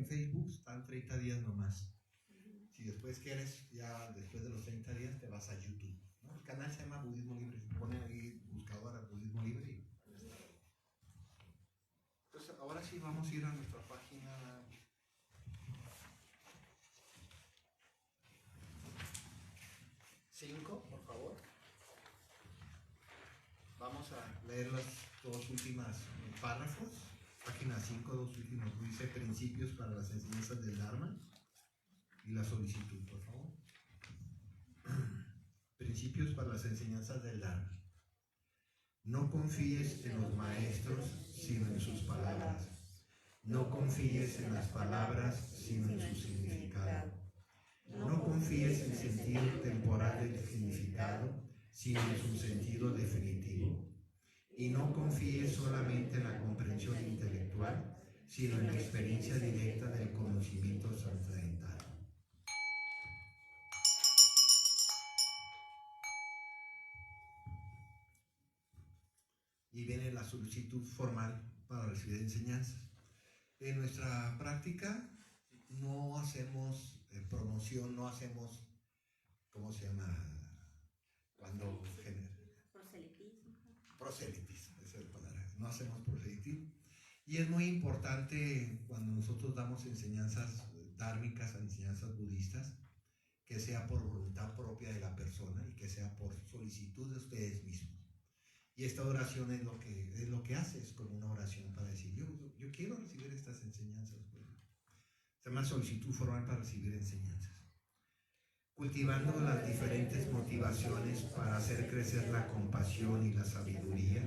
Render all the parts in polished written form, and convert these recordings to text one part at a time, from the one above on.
Facebook están 30 días nomás. Si después quieres, ya después de los 30 días te vas a YouTube, ¿no? El canal se llama Budismo Libre. Ponen ahí buscadora Budismo Libre y entonces ahora sí vamos a ir a nuestra página 5, por favor. Vamos a leer los dos últimos párrafos. Página 5, dos últimos. Dice principios para las enseñanzas del Dharma. Y la solicitud, por favor. Principios para las enseñanzas del Dharma. No confíes en los maestros, sino en sus palabras. No confíes en las palabras, sino en su significado. No confíes en el sentido temporal del significado, sino en su sentido definitivo. Y no confíes solamente en la comprensión intelectual, sino en la experiencia directa del conocimiento trascendental. Y viene la solicitud formal para recibir enseñanzas. En nuestra práctica no hacemos promoción, no hacemos, ¿cómo se llama? Cuando proselitismo, esa es la palabra. No hacemos proselitismo. Y es muy importante cuando nosotros damos enseñanzas dármicas, enseñanzas budistas, que sea por voluntad propia de la persona y que sea por solicitud de ustedes mismos. Y esta oración es lo que hace, es como una oración para decir, yo quiero recibir estas enseñanzas. Bueno, se llama solicitud formal para recibir enseñanzas. Cultivando las diferentes motivaciones para hacer crecer la compasión y la sabiduría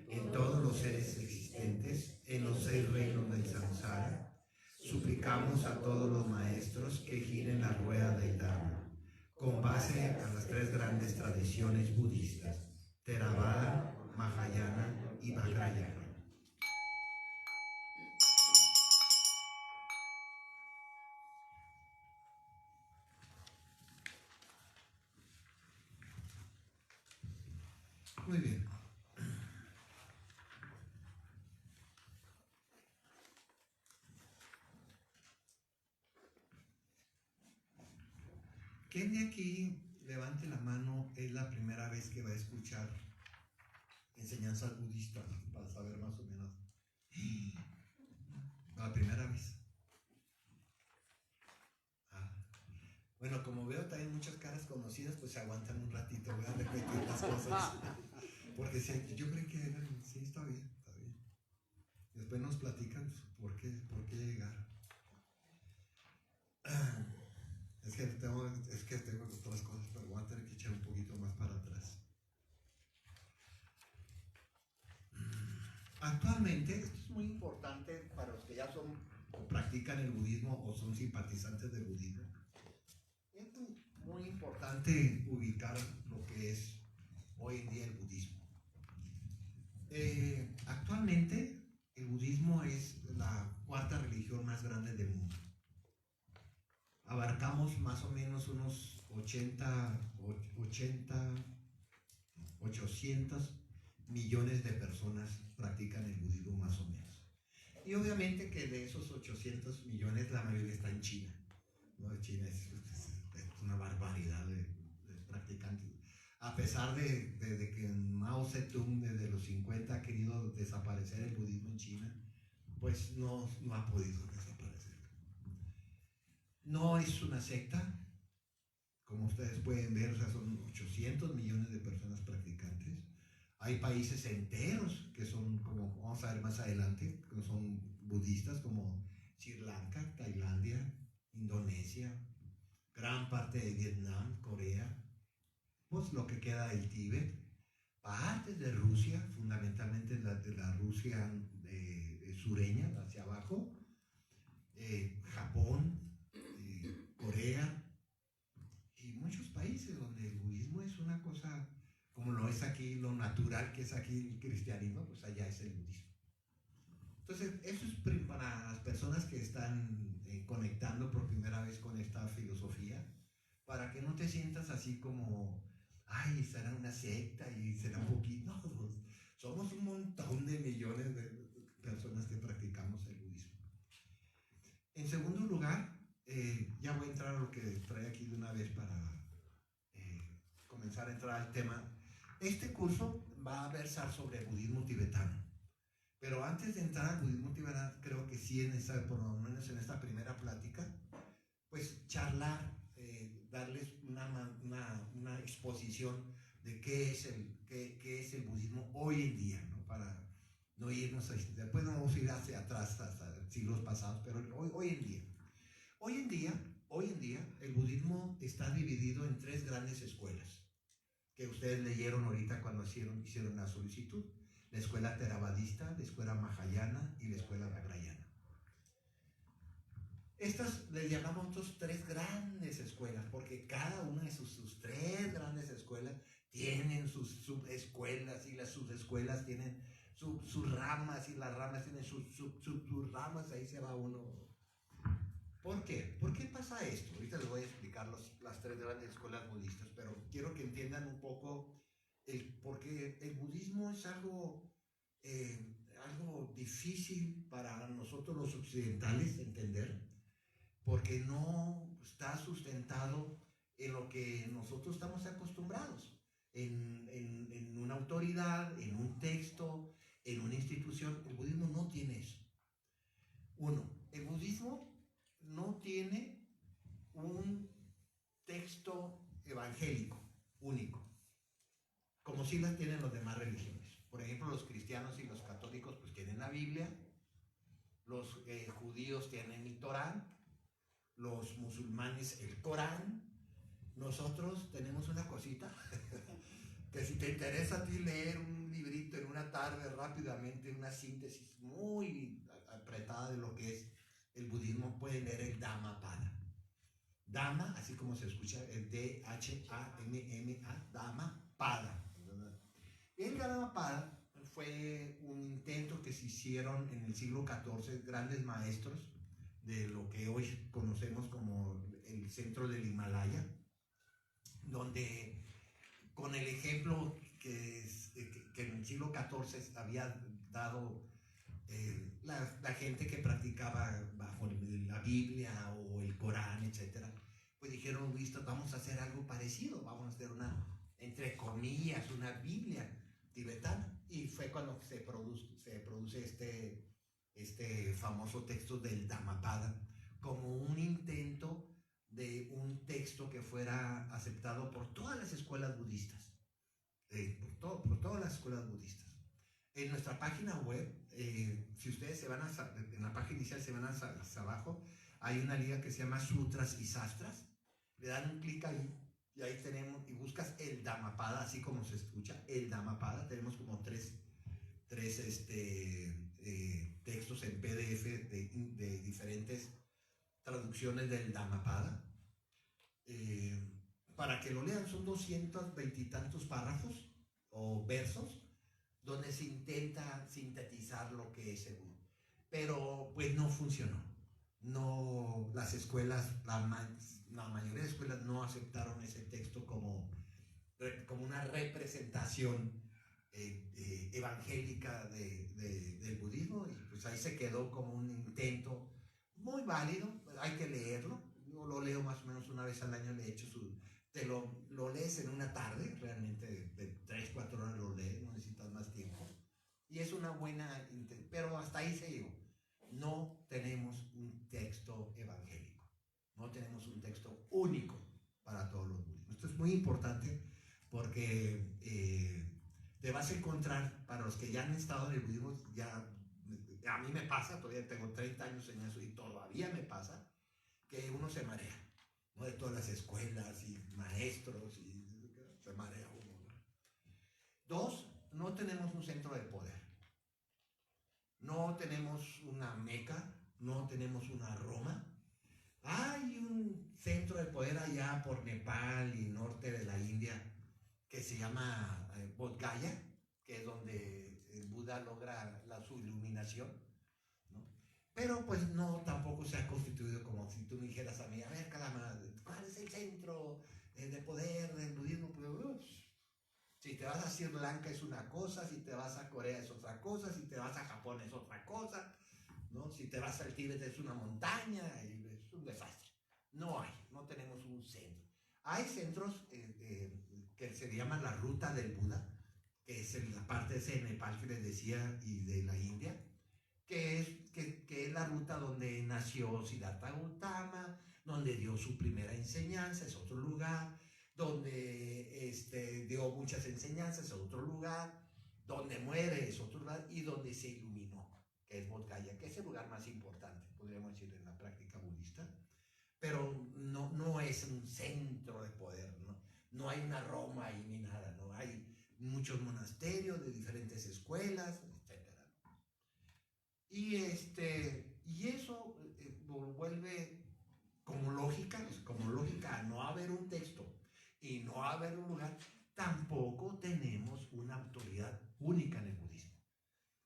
en todos los seres existentes en los 6 reinos del samsara, suplicamos a todos los maestros que giren la rueda del Dharma, con base a las 3 grandes tradiciones budistas, Theravada, Mahayana y Vajrayana. Muy bien. ¿Quién de aquí, levante la mano, es la primera vez que va a escuchar enseñanzas budistas para saber más o menos? La primera vez. Bueno, como veo también muchas caras conocidas, pues se aguantan un ratito, voy a repetir las cosas. Porque sí, yo creo que sí, está bien, está bien. Después nos platican por qué llegar. Es que tengo otras cosas, pero voy a tener que echar un poquito más para atrás. Actualmente, esto es muy importante para los que ya son o practican el budismo o son simpatizantes del budismo. Es muy importante ubicar lo que es hoy en día el budismo. Actualmente, el budismo es la 4ª religión más grande del mundo. Abarcamos más o menos unos 800 millones de personas practican el budismo más o menos. Y obviamente que de esos 800 millones la mayoría está en China, ¿no? China es una barbaridad de practicantes. A pesar de que Mao Zedong desde los 50 ha querido desaparecer el budismo en China, pues no ha podido desaparecer. No es una secta, como ustedes pueden ver, o sea, son 800 millones de personas practicantes. Hay países enteros que son, como vamos a ver más adelante, que son budistas, como Sri Lanka, Tailandia, Indonesia, gran parte de Vietnam, Corea, pues lo que queda del Tíbet, partes de Rusia, fundamentalmente de la Rusia sureña, hacia abajo, Japón, Corea, y muchos países donde el budismo es una cosa, como lo es aquí, lo natural que es aquí el cristianismo, pues allá es el budismo. Entonces, eso es para las personas que están conectando por primera vez con esta filosofía, para que no te sientas así como, ay, será una secta y será un poquito. No, somos un montón de millones de personas que practicamos el budismo. En segundo lugar, ya voy a entrar a lo que trae aquí de una vez para comenzar a entrar al tema. Este curso va a versar sobre budismo tibetano. Pero antes de entrar al budismo tibetano, creo que sí, por lo menos en esta primera plática, pues charlar, darles una exposición de qué es el budismo hoy en día, ¿no? Para no irnos después no vamos a ir hacia atrás, hasta siglos pasados, pero hoy en día. Hoy en día, el budismo está dividido en tres grandes escuelas, que ustedes leyeron ahorita cuando hicieron la solicitud. La escuela Theravadista, la escuela Mahayana y la escuela Vajrayana. Estas les llamamos nosotros tres grandes escuelas, porque cada una de sus tres grandes escuelas tienen sus subescuelas, y las subescuelas tienen sus ramas, y las ramas tienen sus ramas, ahí se va uno. ¿Por qué? ¿Por qué pasa esto? Ahorita les voy a explicar las tres grandes escuelas budistas, pero quiero que entiendan un poco porque el budismo es algo difícil para nosotros los occidentales entender, porque no está sustentado en lo que nosotros estamos acostumbrados, en una autoridad, en un texto, en una institución. El budismo no tiene eso. Uno, el budismo no tiene un texto evangélico único, como sí las tienen las demás religiones. Por ejemplo, los cristianos y los católicos pues tienen la Biblia, los judíos tienen el Torán, los musulmanes el Corán.Nosotros tenemos una cosita que si te interesa a ti leer un librito en una tarde rápidamente, una síntesis muy apretada de lo que es el budismo, pueden leer el Dhammapada. Dhamma, así como se escucha, el D-H-A-M-M-A, Dhammapada. Y el Dhammapada fue un intento que se hicieron en el siglo XIV grandes maestros de lo que hoy conocemos como el centro del Himalaya, donde con el ejemplo que en el siglo XIV había dado la gente que practicaba bajo la Biblia o el Corán, etcétera, pues dijeron, listo, vamos a hacer algo parecido, vamos a hacer entre comillas, una Biblia tibetana. Y fue cuando se produce este famoso texto del Dhammapada como un intento de un texto que fuera aceptado por todas las escuelas budistas, por todas las escuelas budistas. En nuestra página web, si ustedes se van en la página inicial se van hacia abajo, hay una liga que se llama Sutras y Sastras. Le dan un clic ahí y ahí tenemos, y buscas el Dhammapada, así como se escucha, el Dhammapada. Tenemos como tres textos en PDF de diferentes traducciones del Dhammapada. Para que lo lean, son 220 y tantos párrafos o versos donde se intenta sintetizar lo que es seguro, pero pues no funcionó. No, las escuelas, la mayoría de escuelas no aceptaron ese texto como una representación evangélica del budismo, y pues ahí se quedó como un intento muy válido. Hay que leerlo. Yo lo leo más o menos una vez al año, le he hecho te lo lees en una tarde, realmente de 3-4 horas lo lees, no necesitas más tiempo. Y es una buena, pero hasta ahí se llegó. No tenemos un texto evangélico, no tenemos un texto único para todos los budismos. Esto es muy importante porque te vas a encontrar, para los que ya han estado en el budismo, a mí me pasa, todavía tengo 30 años en eso y todavía me pasa, que uno se marea, ¿no? De todas las escuelas y maestros, y se marea uno, ¿no? Dos, no tenemos un centro de poder. No tenemos una Meca, no tenemos una Roma. Hay un centro de poder allá por Nepal y norte de la India que se llama Bodh Gaya, que es donde el Buda logra su iluminación, ¿no? Pero pues no, tampoco se ha constituido como si tú me dijeras a mí, a ver, Calama, ¿cuál es el centro de poder del budismo? Pues, si te vas a Sri Lanka es una cosa, si te vas a Corea es otra cosa, si te vas a Japón es otra cosa. ¿no? Si te vas al Tíbet es una montaña y es un desastre. No tenemos un centro. Hay centros que se llaman la ruta del Buda, que es en la parte de ese Nepal que les decía y de la India, que es la ruta donde nació Siddhartha Gautama, donde dio su primera enseñanza, es otro lugar, donde dio muchas enseñanzas, es otro lugar, donde muere es otro lugar, y donde se iluminó, que es Bodh Gaya, que es el lugar más importante, podríamos decir, en la práctica budista, pero no es un centro de poder, no hay una Roma ahí ni nada, no hay muchos monasterios de diferentes escuelas, etcétera. Y eso vuelve como lógica a no haber un texto y no haber un lugar, tampoco tenemos una autoridad única en el budismo.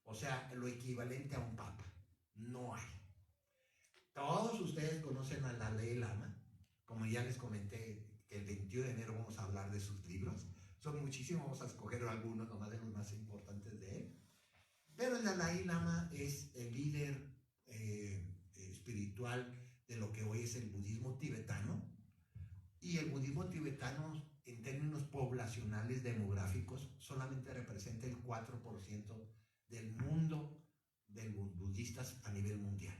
O sea, lo equivalente a un papa. No hay. Todos ustedes conocen al Dalai Lama, como ya les comenté que el 21 de enero vamos a hablar de sus libros. Son muchísimos, vamos a escoger algunos, nomás de los más importantes de él. Pero el Dalai Lama es el líder espiritual de lo que hoy es el budismo tibetano. Y el budismo tibetano, en términos poblacionales demográficos, solamente representa el 4% del mundo de budistas a nivel mundial.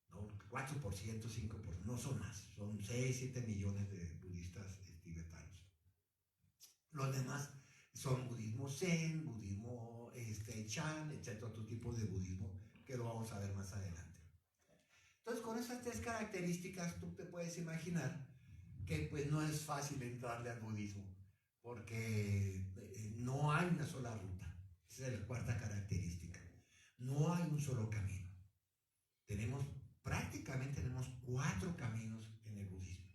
¿No? 4%, 5%, no son más, son 6, 7 millones de budistas tibetanos. Los demás son budismo zen, budismo chan, etc., otro tipo de budismo que lo vamos a ver más adelante. Entonces, con esas tres características, tú te puedes imaginar que pues no es fácil entrarle al budismo, porque no hay una sola ruta. Esa es la cuarta característica. No hay un solo camino. Prácticamente tenemos 4 caminos en el budismo.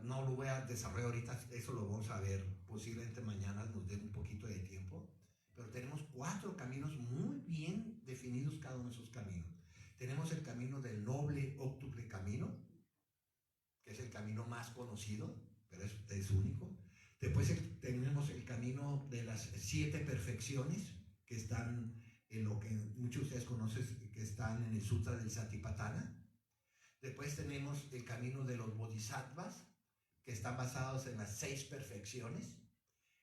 No lo voy a desarrollar ahorita, eso lo vamos a ver posiblemente mañana, nos den un poquito de tiempo, pero tenemos 4 caminos muy bien definidos cada uno de esos caminos. Tenemos el camino del noble óctuple camino, que es el camino más conocido, pero es único. Después tenemos el camino de las 7 perfecciones, que están en lo que muchos de ustedes conocen, que están en el Sutra del Satipatthana. Después tenemos el camino de los bodhisattvas, que están basados en las 6 perfecciones.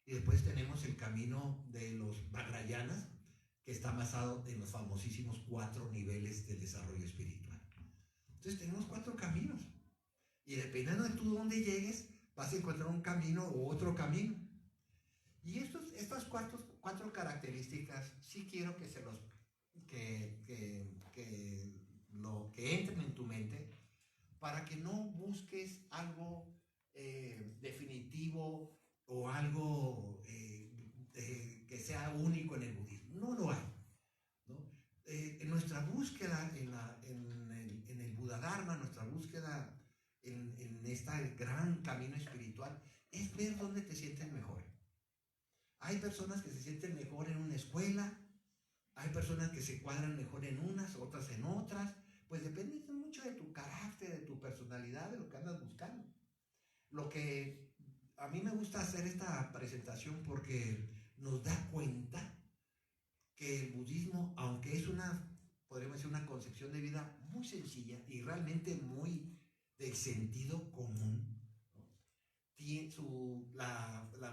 Y después tenemos el camino de los vajrayanas, que está basado en los famosísimos 4 niveles del desarrollo espiritual. Entonces tenemos 4 caminos. Y dependiendo de tú dónde llegues, vas a encontrar un camino u otro camino. Y estas 4 características sí quiero que entren en tu mente, para que no busques algo definitivo o algo que sea único en el budismo. No lo hay, ¿no? En nuestra búsqueda en el Buda Dharma, nuestra búsqueda en este gran camino espiritual, es ver dónde te sientes mejor. Hay personas que se sienten mejor en una escuela, hay personas que se cuadran mejor en unas, otras en otras, pues depende mucho de tu carácter, de tu personalidad, de lo que andas buscando. Lo que a mí me gusta hacer esta presentación porque nos da cuenta que el budismo, aunque es podríamos decir, una concepción de vida muy sencilla y realmente muy del sentido común, ¿no?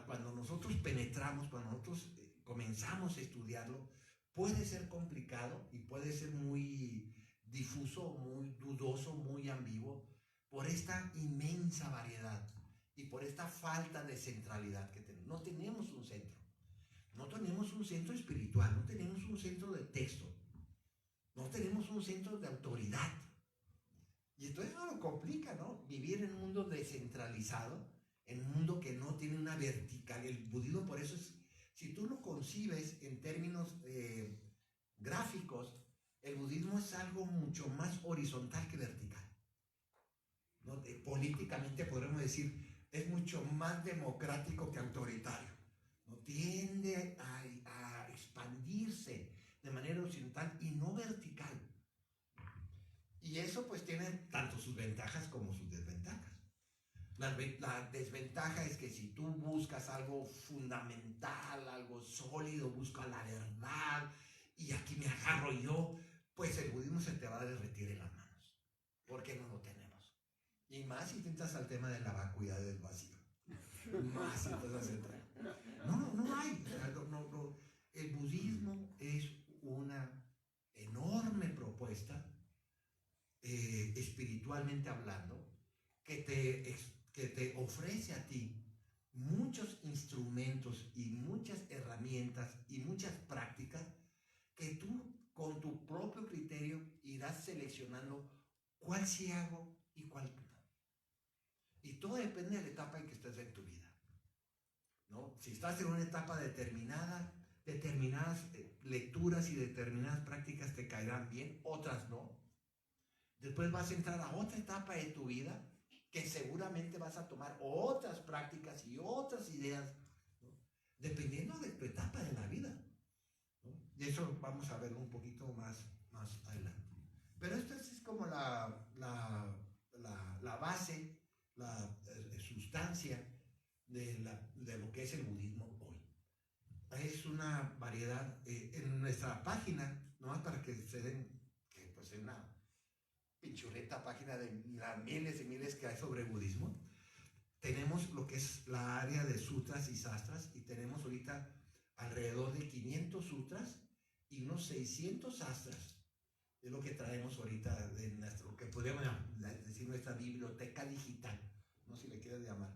Cuando nosotros penetramos, cuando nosotros comenzamos a estudiarlo, puede ser complicado y puede ser muy difuso, muy dudoso, muy ambiguo, por esta inmensa variedad y por esta falta de centralidad que tenemos. No tenemos un centro. No tenemos un centro espiritual, no tenemos un centro de texto, no tenemos un centro de autoridad. Y entonces eso lo complica, ¿no? Vivir en un mundo descentralizado, en un mundo que no tiene una vertical. El budismo, por eso si tú lo concibes en términos gráficos, el budismo es algo mucho más horizontal que vertical, ¿no? Políticamente podremos decir, es mucho más democrático que autoritario. No tiende a expandirse de manera horizontal y no vertical. Y eso pues tiene tanto sus ventajas como sus desventajas. La desventaja es que si tú buscas algo fundamental, algo sólido, buscas la verdad y aquí me agarro yo, pues el budismo se te va a derretir en las manos, porque no lo tenemos. Y más si entras al tema de la vacuidad del vacío. Más si entras a entrar. No hay. El budismo es una enorme propuesta, espiritualmente hablando, que te ofrece a ti muchos instrumentos y muchas herramientas y muchas prácticas que tú con tu propio criterio irás seleccionando cuál sí hago y cuál no. Y todo depende de la etapa en que estés en tu vida, ¿no? Si estás en una etapa determinada, determinadas lecturas y determinadas prácticas te caerán bien, otras no. Después vas a entrar a otra etapa de tu vida que seguramente vas a tomar otras prácticas y otras ideas, ¿no? Dependiendo de tu etapa de la vida, ¿no? Y eso vamos a ver un poquito más adelante. Pero esto es como la base, la sustancia de lo que es el budismo hoy. Es una variedad en nuestra página, nomás para que se den, que pues es una pinchurreta página de las miles y miles que hay sobre budismo. Tenemos lo que es la área de sutras y sastras, y tenemos ahorita alrededor de 500 sutras y unos 600 sastras. Es lo que traemos ahorita de nuestro, que podríamos decir nuestra biblioteca digital, no sé si le quieres llamar.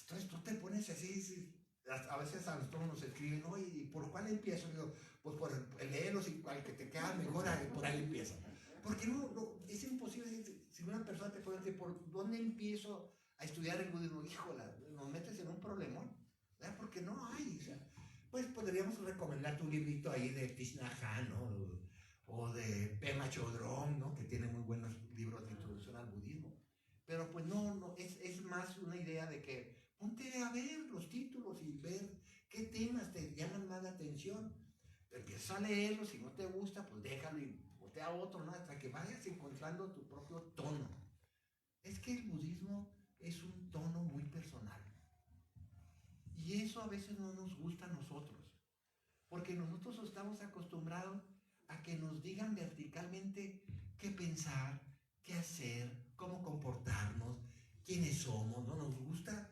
Entonces tú te pones así, a veces a nosotros nos escriben, oye, ¿y por cuál empiezo? Digo, pues por el leerlos y cual que te queda mejor, por ahí empieza. Porque no, es imposible, si una persona te puede decir, ¿por dónde empiezo a estudiar el budismo? Híjola, nos metes en un problemón, ¿verdad? Porque no hay, o sea, pues podríamos recomendarte un librito ahí de Thich Nhat Hanh, ¿no? O de Pema Chodron, ¿no? Que tiene muy buenos libros de introducción al budismo. Pero pues no, es más una idea de que ponte a ver los títulos y ver qué temas te llaman más la atención. Empieza a leerlo, si no te gusta, pues déjalo y voltea a otro, ¿no? Hasta que vayas encontrando tu propio tono. Es que el budismo es un tono muy personal. Y eso a veces no nos gusta a nosotros. Porque nosotros estamos acostumbrados a que nos digan verticalmente qué pensar, qué hacer, cómo comportarnos, quiénes somos. No nos gusta,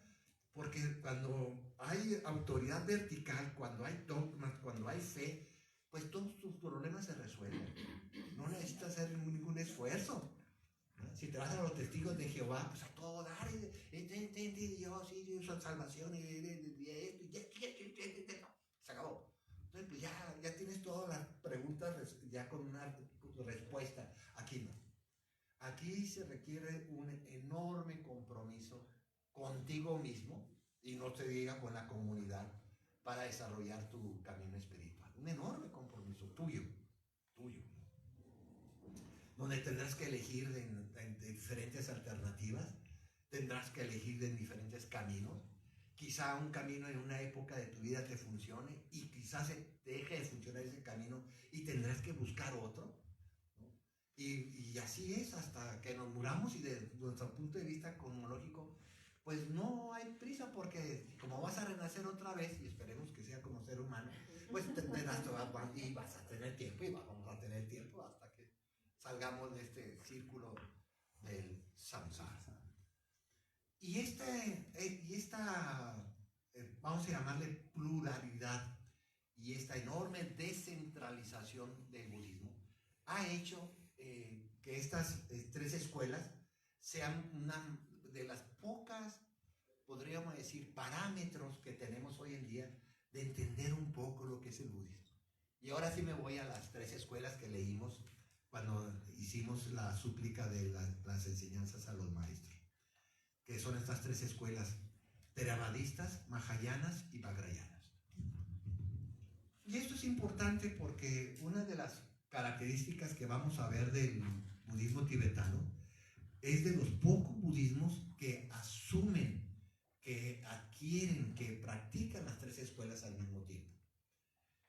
porque cuando hay autoridad vertical, cuando hay dogmas, cuando hay fe, pues todos tus problemas se resuelven. No necesitas hacer ningún esfuerzo. Si te vas a los testigos de Jehová, pues a todo dar, Dios, y salvación, y esto, se acabó. Entonces, pues ya tienes todas las preguntas ya con una respuesta. Aquí no. Aquí se requiere un enorme compromiso contigo mismo, y no te diga con la comunidad, para desarrollar tu camino espiritual. Un enorme compromiso tuyo, donde tendrás que elegir en diferentes alternativas, tendrás que elegir en diferentes caminos. Quizá un camino en una época de tu vida te funcione y quizás te deje de funcionar ese camino y tendrás que buscar otro, ¿no? Y así es hasta que nos muramos, y desde nuestro punto de vista cosmológico, pues no hay prisa, porque como vas a renacer otra vez, y esperemos que sea como ser humano, pues y vas a tener tiempo, y vamos a tener tiempo hasta que salgamos de este círculo del samsara. Y esta, vamos a llamarle pluralidad, y esta enorme descentralización del budismo ha hecho que estas tres escuelas sean una de las pocas, podríamos decir, parámetros que tenemos hoy en día de entender un poco lo que es el budismo. Y ahora sí me voy a las tres escuelas que leímos cuando hicimos la súplica de las enseñanzas a los maestros, que son estas tres escuelas: Theravadistas, Mahayanas y Vajrayanas. Y esto es importante porque una de las características que vamos a ver del budismo tibetano es de los pocos budismos que asumen, que adquieren, que practican las tres escuelas al mismo tiempo.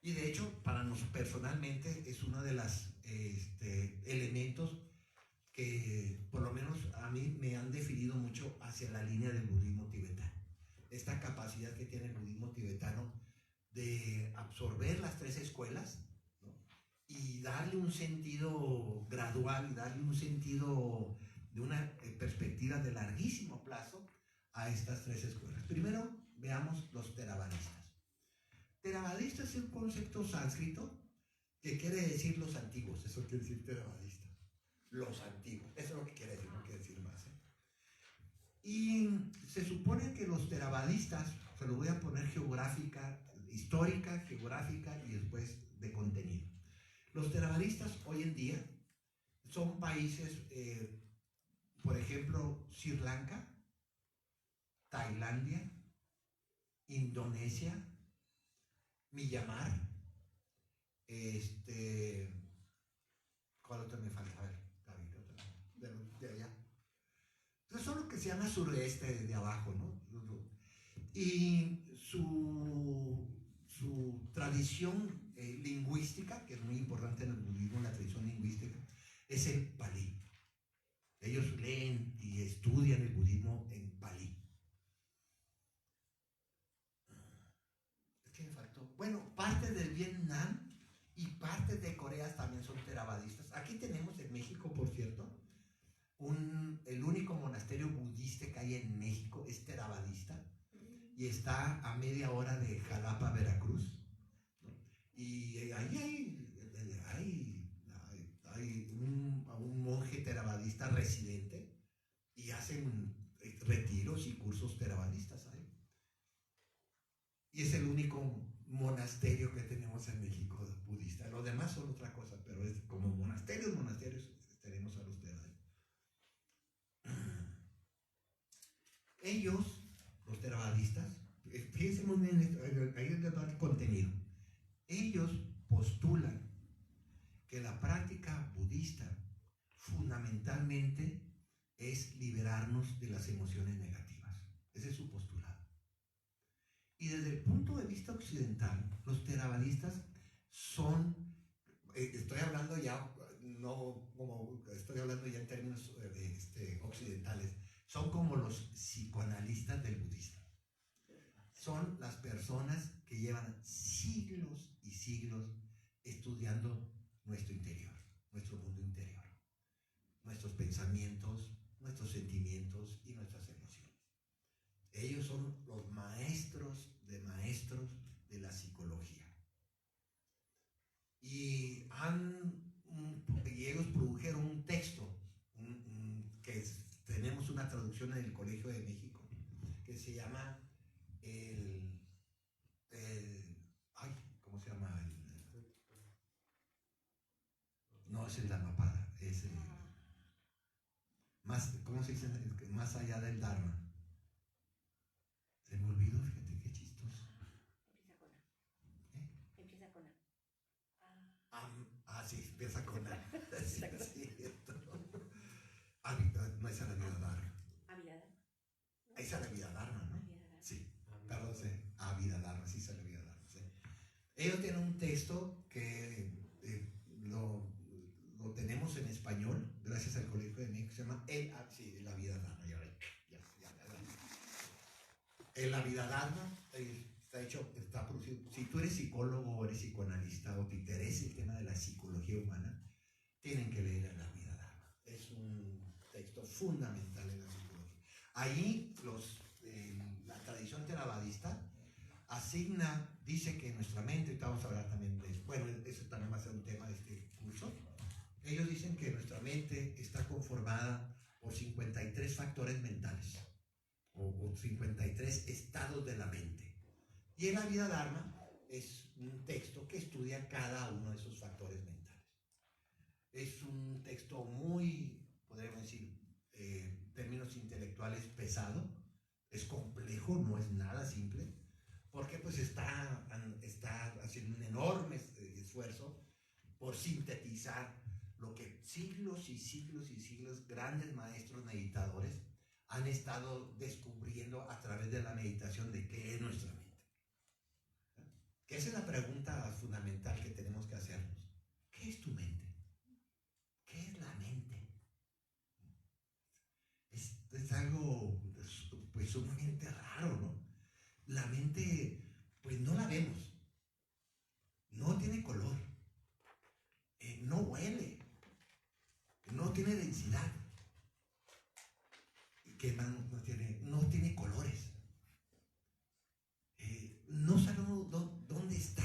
Y de hecho, para nosotros personalmente es uno de los elementos que por lo menos a mí me han definido mucho hacia la línea del budismo tibetano. Esta capacidad que tiene el budismo tibetano de absorber las tres escuelas, ¿no? y darle un sentido gradual y darle un sentido de una perspectiva de larguísimo plazo a estas tres escuelas. Primero, veamos los theravadistas. Theravadista es un concepto sánscrito que quiere decir los antiguos. Eso quiere decir theravadista. Los antiguos. Eso es lo que quiere decir, no quiere decir más. Y se supone que los theravadistas, se lo voy a poner geográfica, histórica, geográfica y después de contenido. Los theravadistas hoy en día son países, por ejemplo, Sri Lanka, Tailandia, Indonesia, Myanmar, ¿cuál otro me falta? A ver, David, de allá. Entonces son lo que se llama sureste de abajo, ¿no? Y su tradición lingüística, que es muy importante en el budismo, la tradición lingüística, es el Pali. Ellos leen y estudian el budismo en Pali. ¿Qué me faltó? Bueno, parte del Vietnam y parte de Corea también son theravadistas. Aquí tenemos en México, por cierto, el único monasterio budista que hay en México es theravadista y está a media hora de Jalapa, Veracruz, ¿no? Y ahí hay un monje theravadista residente y hacen retiros y cursos theravadistas ahí. Y es el único monasterio que tenemos en México budista. Los demás son otra cosa, pero es como monasterios tenemos a los theravadistas. Ellos, los theravadistas, fíjense muy bien, ahí es el contenido. Ellos postulan que la práctica budista fundamentalmente es liberarnos de las emociones negativas. Ese es su postulado. Y desde el punto de vista occidental, los theravadistas son, estoy hablando ya, no como estoy hablando ya en términos occidentales, son como los psicoanalistas del budismo. Son las personas que llevan siglos y siglos estudiando nuestro interior, nuestro mundo interior, nuestros pensamientos, nuestros sentimientos y nuestras emociones. Ellos son los maestros de la psicología. Y ellos produjeron un texto tenemos una traducción en el Colegio de México que se llama ¿cómo se llama? No es el Dhammapada, es ¿cómo se dice? Más allá del Dharma. Se me olvidó, fíjate qué chistoso. Empieza con A. Sí, empieza con A. Sí, es cierto. No, esa es la vida Dharma. Esa es la vida Dharma, ¿no? Sí, perdón, sí. Vida Dharma, sí, esa es la vida Dharma. Sí. Ellos tienen un texto que lo tenemos en español, gracias al Colegio de México, se llama La vida Dharma. La vida Dharma está producido. Si tú eres psicólogo o eres psicoanalista o te interesa el tema de la psicología humana, tienen que leer La vida Dharma. Es un texto fundamental en la psicología. Ahí la tradición theravadista dice que nuestra mente, ahorita vamos a hablar también de eso, bueno, eso también va a ser un tema de este curso. Ellos dicen que nuestra mente está conformada por 53 factores mentales o 53 estados de la mente. Y en La vida Dharma es un texto que estudia cada uno de esos factores mentales. Es un texto muy, podríamos decir, términos intelectuales pesado, es complejo, no es nada simple, porque pues está haciendo un enorme esfuerzo por sintetizar lo que siglos y siglos y siglos grandes maestros meditadores han estado descubriendo a través de la meditación de qué es nuestra mente. Que esa es la pregunta fundamental que tenemos que hacernos. ¿Qué es tu mente? ¿Qué es la mente? Es algo pues sumamente raro, ¿no? La mente pues no la vemos, no tiene color, densidad. Que no tiene colores. No sabemos dónde está.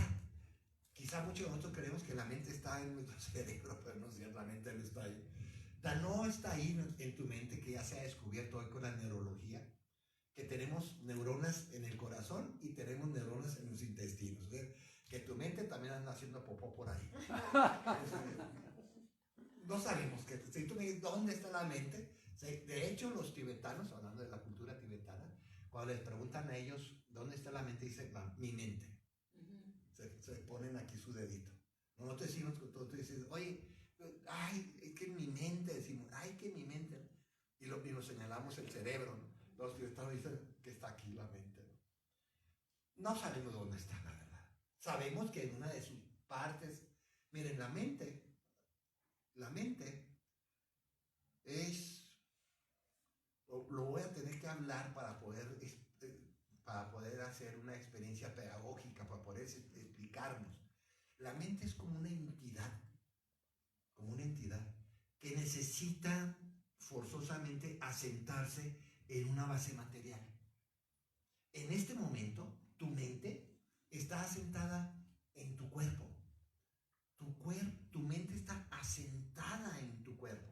Quizá muchos de nosotros creemos que la mente está en nuestro cerebro, pero no ciertamente no está ahí. No está ahí en tu mente, que ya se ha descubierto hoy con la neurología, que tenemos neuronas en el corazón y tenemos neuronas en los intestinos. O sea, que tu mente también anda haciendo popó por ahí. No sabemos, que si tú me dices dónde está la mente, de hecho los tibetanos, hablando de la cultura tibetana, cuando les preguntan a ellos dónde está la mente, dicen, mi mente. Se ponen aquí su dedito. Nosotros decimos, tú dices, oye, ay, es que mi mente, decimos, ay, que mi mente. Y nos señalamos el cerebro, ¿no? Los tibetanos dicen que está aquí la mente. No sabemos dónde está, la verdad. Sabemos que en una de sus partes, miren, la mente es, lo voy a tener que hablar para poder hacer una experiencia pedagógica, para poder explicarnos. La mente es como una entidad que necesita forzosamente asentarse en una base material. En este momento, tu mente está asentada en tu cuerpo. Tu mente está asentada en tu cuerpo.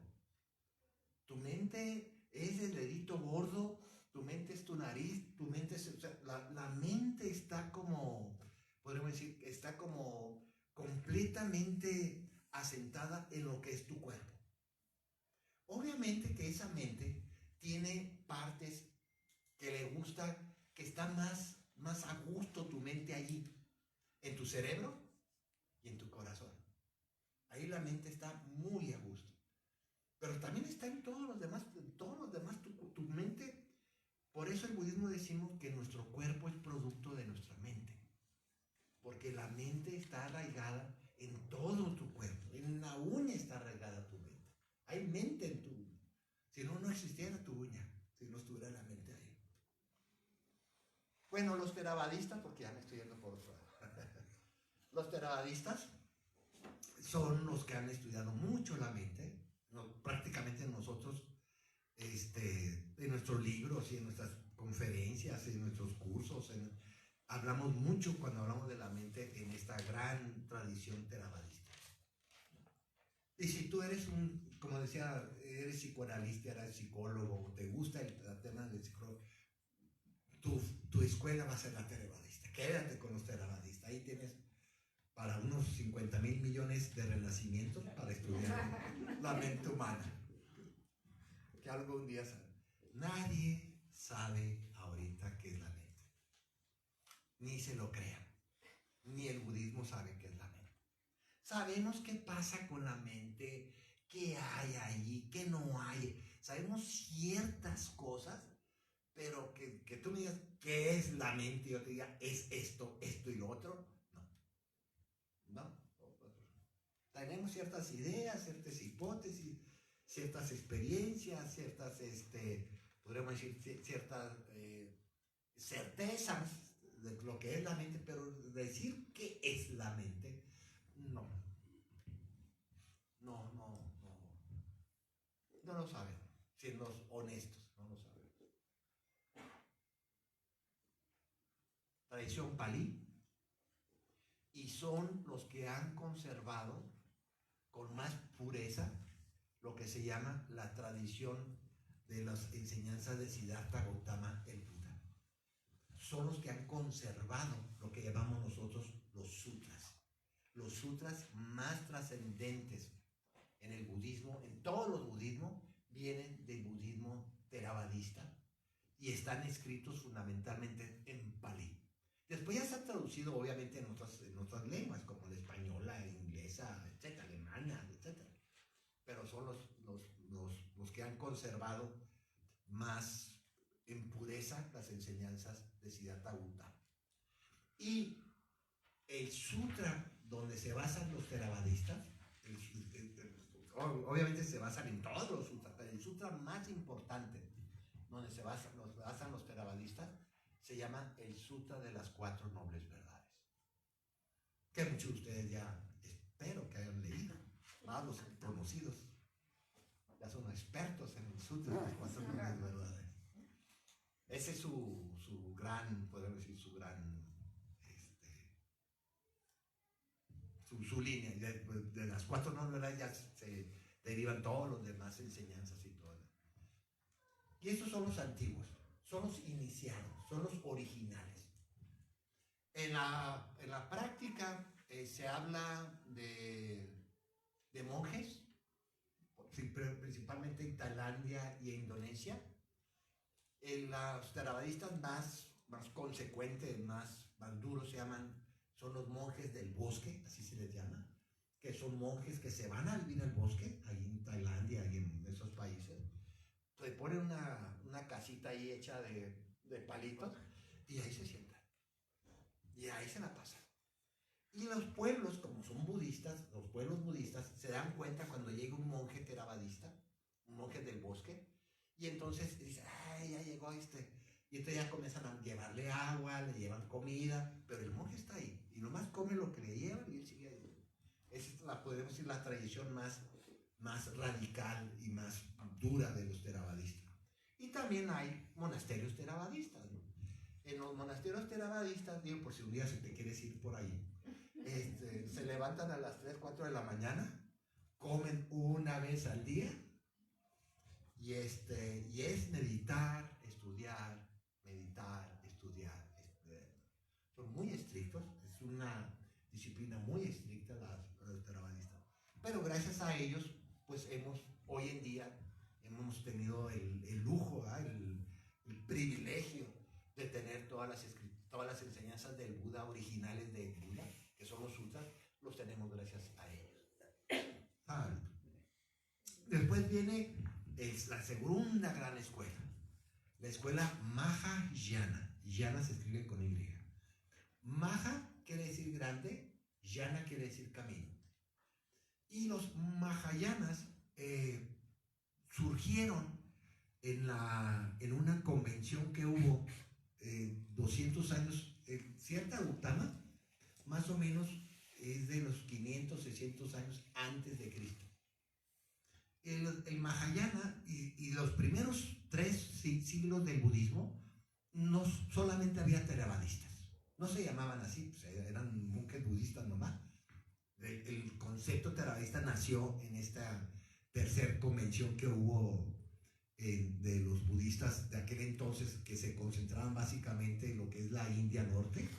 Tu mente es el dedito gordo, tu mente es tu nariz, tu mente es, o sea, la mente está como, podríamos decir, está como completamente asentada en lo que es tu cuerpo. Obviamente que esa mente tiene partes que le gusta, que está más a gusto tu mente allí, en tu cerebro y en tu corazón. Ahí la mente está muy a gusto. Pero también está en todos los demás, tu mente. Por eso el budismo decimos que nuestro cuerpo es producto de nuestra mente. Porque la mente está arraigada en todo tu cuerpo. En una uña está arraigada tu mente. Hay mente en tu uña. Si no, no existiera tu uña, si no estuviera la mente ahí. Bueno, los theravadistas, porque ya me estoy yendo por otro lado. Los theravadistas son los que han estudiado mucho la mente. Prácticamente nosotros, en nuestros libros y en nuestras conferencias, en nuestros cursos, hablamos mucho cuando hablamos de la mente en esta gran tradición theravadista. Y si tú eres como decía, eres psicoanalista, eres psicólogo, te gusta el tema del psicólogo, tu escuela va a ser la theravadista. Quédate con los theravadistas. Ahí tienes para unos 50,000 millones de renacimientos para estudiar la mente humana. Que algún día nadie sabe ahorita qué es la mente. Ni se lo crean. Ni el budismo sabe qué es la mente. Sabemos qué pasa con la mente, qué hay allí, qué no hay. Sabemos ciertas cosas, pero que tú me digas qué es la mente y yo te diga es esto y lo otro, no. Tenemos ciertas ideas, ciertas hipótesis, ciertas experiencias, ciertas, podríamos decir, ciertas certezas de lo que es la mente, pero decir qué es la mente, no lo saben, siendo honestos, no lo saben. Tradición Pali, y son los que han conservado con más pureza lo que se llama la tradición de las enseñanzas de Siddhartha Gautama, el Buda. Son los que han conservado lo que llamamos nosotros los sutras más trascendentes en el budismo, en todos los budismos, vienen del budismo theravadista y están escritos fundamentalmente en Pali. Después ya se ha traducido obviamente en otras lenguas, como la española, inglesa, etcétera, alemana, etcétera. Pero son los que han conservado más en pureza las enseñanzas de Siddhartha Gautama. Y el sutra donde se basan los theravadistas, obviamente se basan en todos los sutras, pero el sutra más importante donde se basan los theravadistas se llama el Sutra de las 4 Nobles Verdades, que muchos de ustedes ya espero que hayan leído, más los conocidos. son expertos en el sutra, los cuatro nombres verdaderos. Ese es su gran, podemos decir, su gran, su línea. De las cuatro nombres verdaderos ya se derivan todos los demás enseñanzas y todo. Y estos son los antiguos, son los iniciados, son los originales. En la práctica se habla de monjes, principalmente en Tailandia y en Indonesia. Los theravadistas más consecuentes, más duros son los monjes del bosque, así se les llama, que son monjes que se van a vivir al bosque, ahí en Tailandia y en esos países. Se ponen una casita ahí hecha de palitos y ahí se sientan. Y ahí se la pasan. Y los pueblos, como son budistas, los pueblos budistas se dan cuenta cuando llega un monje theravadista, un monje del bosque, y entonces dice, ay, ya llegó y entonces ya comienzan a llevarle agua, le llevan comida, pero el monje está ahí, y nomás come lo que le llevan y él sigue ahí. Esa es podemos decir, la tradición más radical y más dura de los theravadistas. Y también hay monasterios theravadistas, ¿no? En los monasterios theravadistas, digo, por si un día se te quieres ir por ahí, se levantan a las 3, 4 de la mañana, comen una vez al día, y es meditar, estudiar. Son muy estrictos, es una disciplina muy estricta los theravadistas. Pero gracias a ellos, pues hoy en día hemos tenido el lujo, el privilegio de tener todas las enseñanzas del Buda originales de Buda, que son los sutras, los tenemos gracias a ellos. Después viene la segunda gran escuela, la escuela Mahayana. Yana se escribe con Y. Maha quiere decir grande, Yana quiere decir camino. Y los Mahayanas surgieron en una convención que hubo 200 años, cierta Gautama, más o menos es de los 500, 600 años antes de Cristo. El Mahayana y los primeros 3 siglos del budismo no solamente había theravadistas, no se llamaban así, pues eran monjes budistas nomás. El concepto theravadista nació en esta tercera convención que hubo de los budistas de aquel entonces, que se concentraban básicamente en lo que es la India Norte,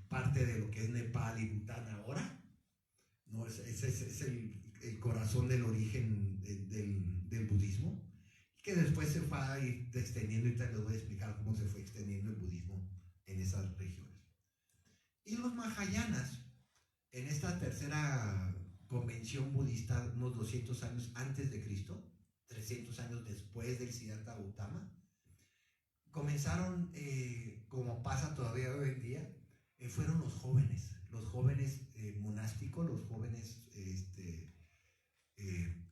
parte de lo que es Nepal y Bután ahora, ¿no? Ese es el corazón del origen del budismo, que después se fue a ir extendiendo, y les voy a explicar cómo se fue extendiendo el budismo en esas regiones. Y los Mahayanas, en esta tercera convención budista, unos 200 años antes de Cristo, 300 años después del Siddhartha Gautama, comenzaron, como pasa todavía hoy en día, fueron los jóvenes monásticos, los jóvenes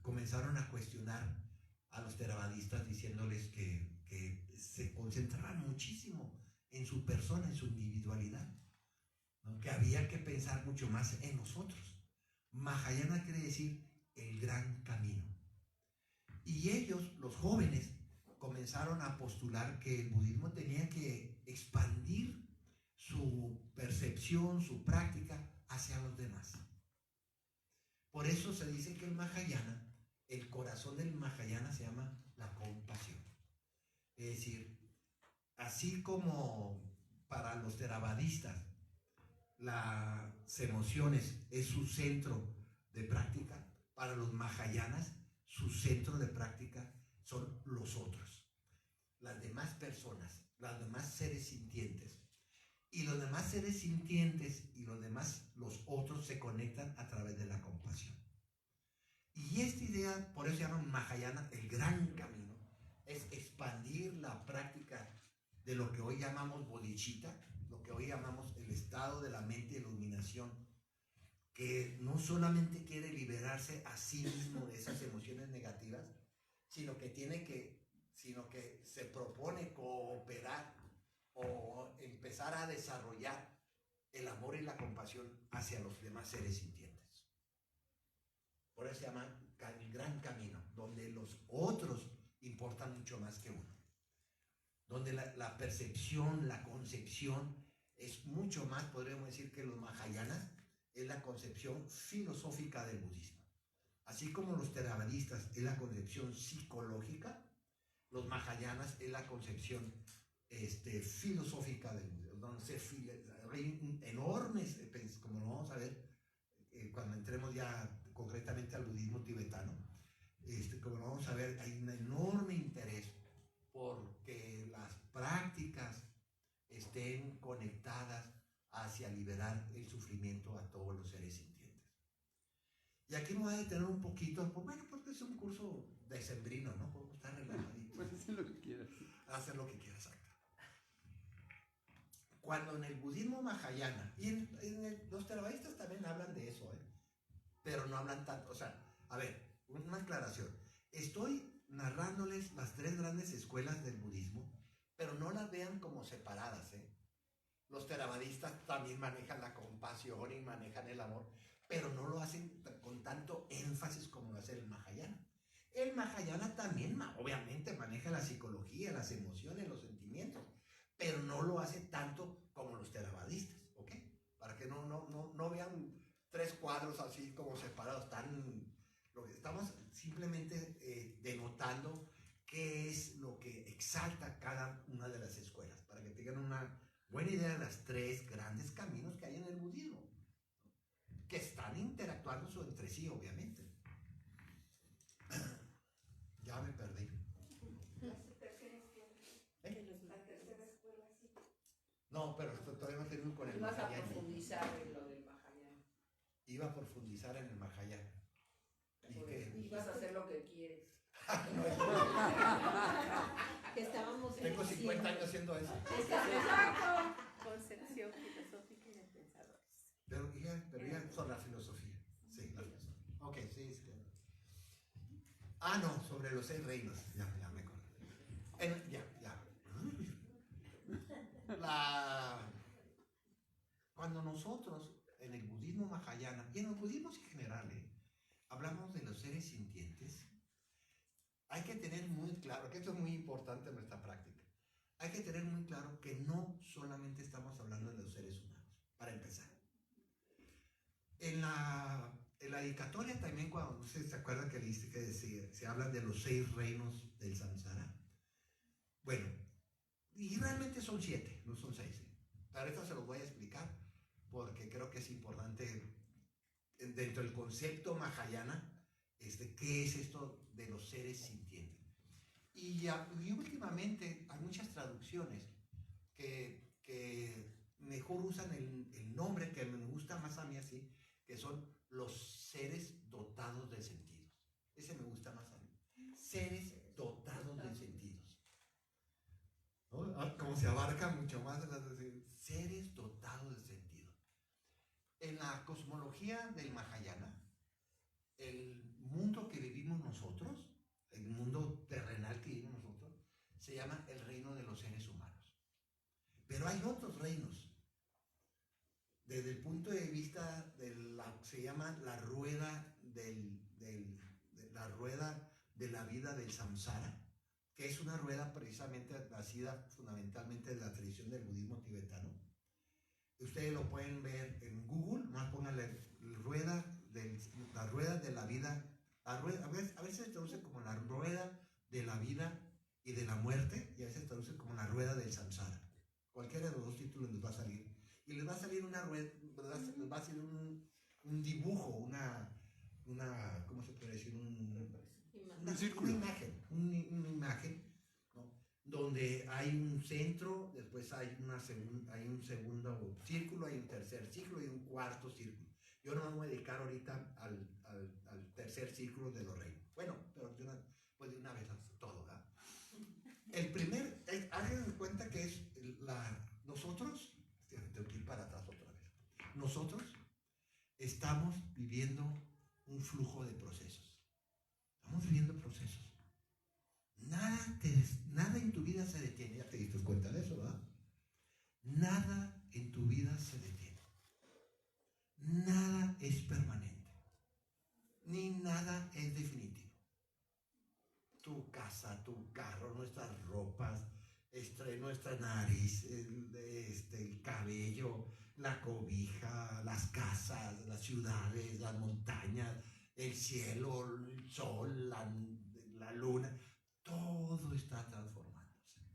comenzaron a cuestionar a los theravadistas, diciéndoles que se concentraban muchísimo en su persona, en su individualidad, ¿no? Que había que pensar mucho más en nosotros. Mahayana quiere decir el gran camino. Y ellos, los jóvenes, comenzaron a postular que el budismo tenía que expandir su percepción, su práctica hacia los demás. Por eso se dice que el Mahayana, el corazón del Mahayana se llama la compasión. Es decir, así como para los theravadistas las emociones es su centro de práctica, para los Mahayanas su centro de práctica son los otros, las demás personas, los demás seres sintientes. Y los demás seres sintientes y los otros se conectan a través de la compasión. Y esta idea, por eso se llama Mahayana, el gran camino, es expandir la práctica de lo que hoy llamamos bodhicitta, lo que hoy llamamos el estado de la mente de iluminación, que no solamente quiere liberarse a sí mismo de esas emociones negativas, sino que se propone cooperar o empezar a desarrollar el amor y la compasión hacia los demás seres sintientes. Por eso se llama el gran camino, donde los otros importan mucho más que uno, donde la percepción, la concepción es mucho más, podríamos decir, que los Mahayanas, es la concepción filosófica del budismo. Así como los theravadistas es la concepción psicológica, los Mahayanas es la concepción filosófica del budismo, donde hay enormes, como lo vamos a ver cuando entremos ya concretamente al budismo tibetano, como lo vamos a ver, hay un enorme interés porque las prácticas estén conectadas hacia liberar el sufrimiento a todos los seres sintientes. Y aquí me voy a detener un poquito, bueno, porque es un curso decembrino, ¿no? Como está relajadito. Puedes hacer lo que quieras. Hacer lo que quieras, exacto. Cuando en el budismo mahayana, y los theravadistas también hablan de eso, pero no hablan tanto, o sea, a ver, una aclaración. Estoy narrándoles las 3 grandes escuelas del budismo, pero no las vean como separadas, Los theravadistas también manejan la compasión y manejan el amor, pero no lo hacen con tanto énfasis como lo hace el Mahayana. El Mahayana también, obviamente, maneja la psicología, las emociones, los sentimientos, pero no lo hace tanto como los theravadistas, ¿ok? Para que no vean 3 cuadros así como separados, lo que estamos simplemente denotando qué es lo que exalta cada una de las escuelas, para que tengan una buena idea de las 3 grandes caminos que hay en el budismo, que están interactuando entre sí, obviamente. Ya me perdí. La tercera escuela, sí. No, pero todavía no termino con el Ibas a Mahayana. profundizar en lo del Mahayana. Iba a profundizar en el Mahayana. Ibas a hacer lo que quieres. Que estábamos Tengo 50 años haciendo eso. Exacto. Concepción filosófica y de pensadores. Pero ya son la filosofía. Sí, la filosofía. Ok, sí. Ah, no, sobre los 6 reinos. Ya me acuerdo. Cuando nosotros, en el budismo mahayana, y en los budismos en general, hablamos de los seres sintientes, hay que tener muy claro, que esto es muy importante en nuestra práctica, hay que tener muy claro que no solamente estamos hablando de los seres humanos, para empezar. En la dedicatoria también, cuando ustedes se acuerdan que leíste que se hablan de los 6 reinos del samsara. Bueno, y realmente son 7, no son 6. Para esto se los voy a explicar, porque creo que es importante dentro del concepto mahayana, qué es esto de los seres sintientes. Y últimamente hay muchas traducciones que mejor usan el nombre que me gusta más a mí así, que son los seres dotados de sentidos. Ese me gusta más a mí. Seres dotados de sentidos. ¿No? Como se abarca mucho más, seres dotados de sentidos. En la cosmología del Mahayana, el mundo que vivimos nosotros, el mundo terrenal que vivimos nosotros, se llama el reino de los seres humanos. Pero hay otros reinos. Desde el punto de vista se llama la rueda la rueda de la vida del samsara, que es una rueda precisamente nacida fundamentalmente de la tradición del budismo tibetano. Ustedes lo pueden ver en Google, más pónganle la rueda de la vida, a veces se traduce como la rueda de la vida y de la muerte, y a veces se traduce como la rueda del samsara. Cualquiera de los 2 títulos les va a salir. Y les va a salir una rueda, les va a salir un dibujo, una ¿cómo se puede decir? Una imagen, ¿no? Donde hay un centro, después hay un segundo círculo, hay un tercer círculo y un cuarto círculo. Yo no me voy a dedicar ahorita al tercer círculo de los reinos. Bueno, pero de una vez todo, ¿verdad? El primer, hagan cuenta que es nosotros, tengo que ir para atrás otra vez. Nosotros estamos viviendo un flujo de procesos. Estamos viviendo procesos. Nada en tu vida se detiene. Ya te diste cuenta de eso, ¿verdad? Nada en tu vida se detiene. Nada es permanente. Ni nada es definitivo. tu casa, tu carro, nuestras ropas, nuestra nariz, el cabello, la cobija, las casas, las ciudades, las montañas, el cielo, el sol, la luna, todo está transformándose.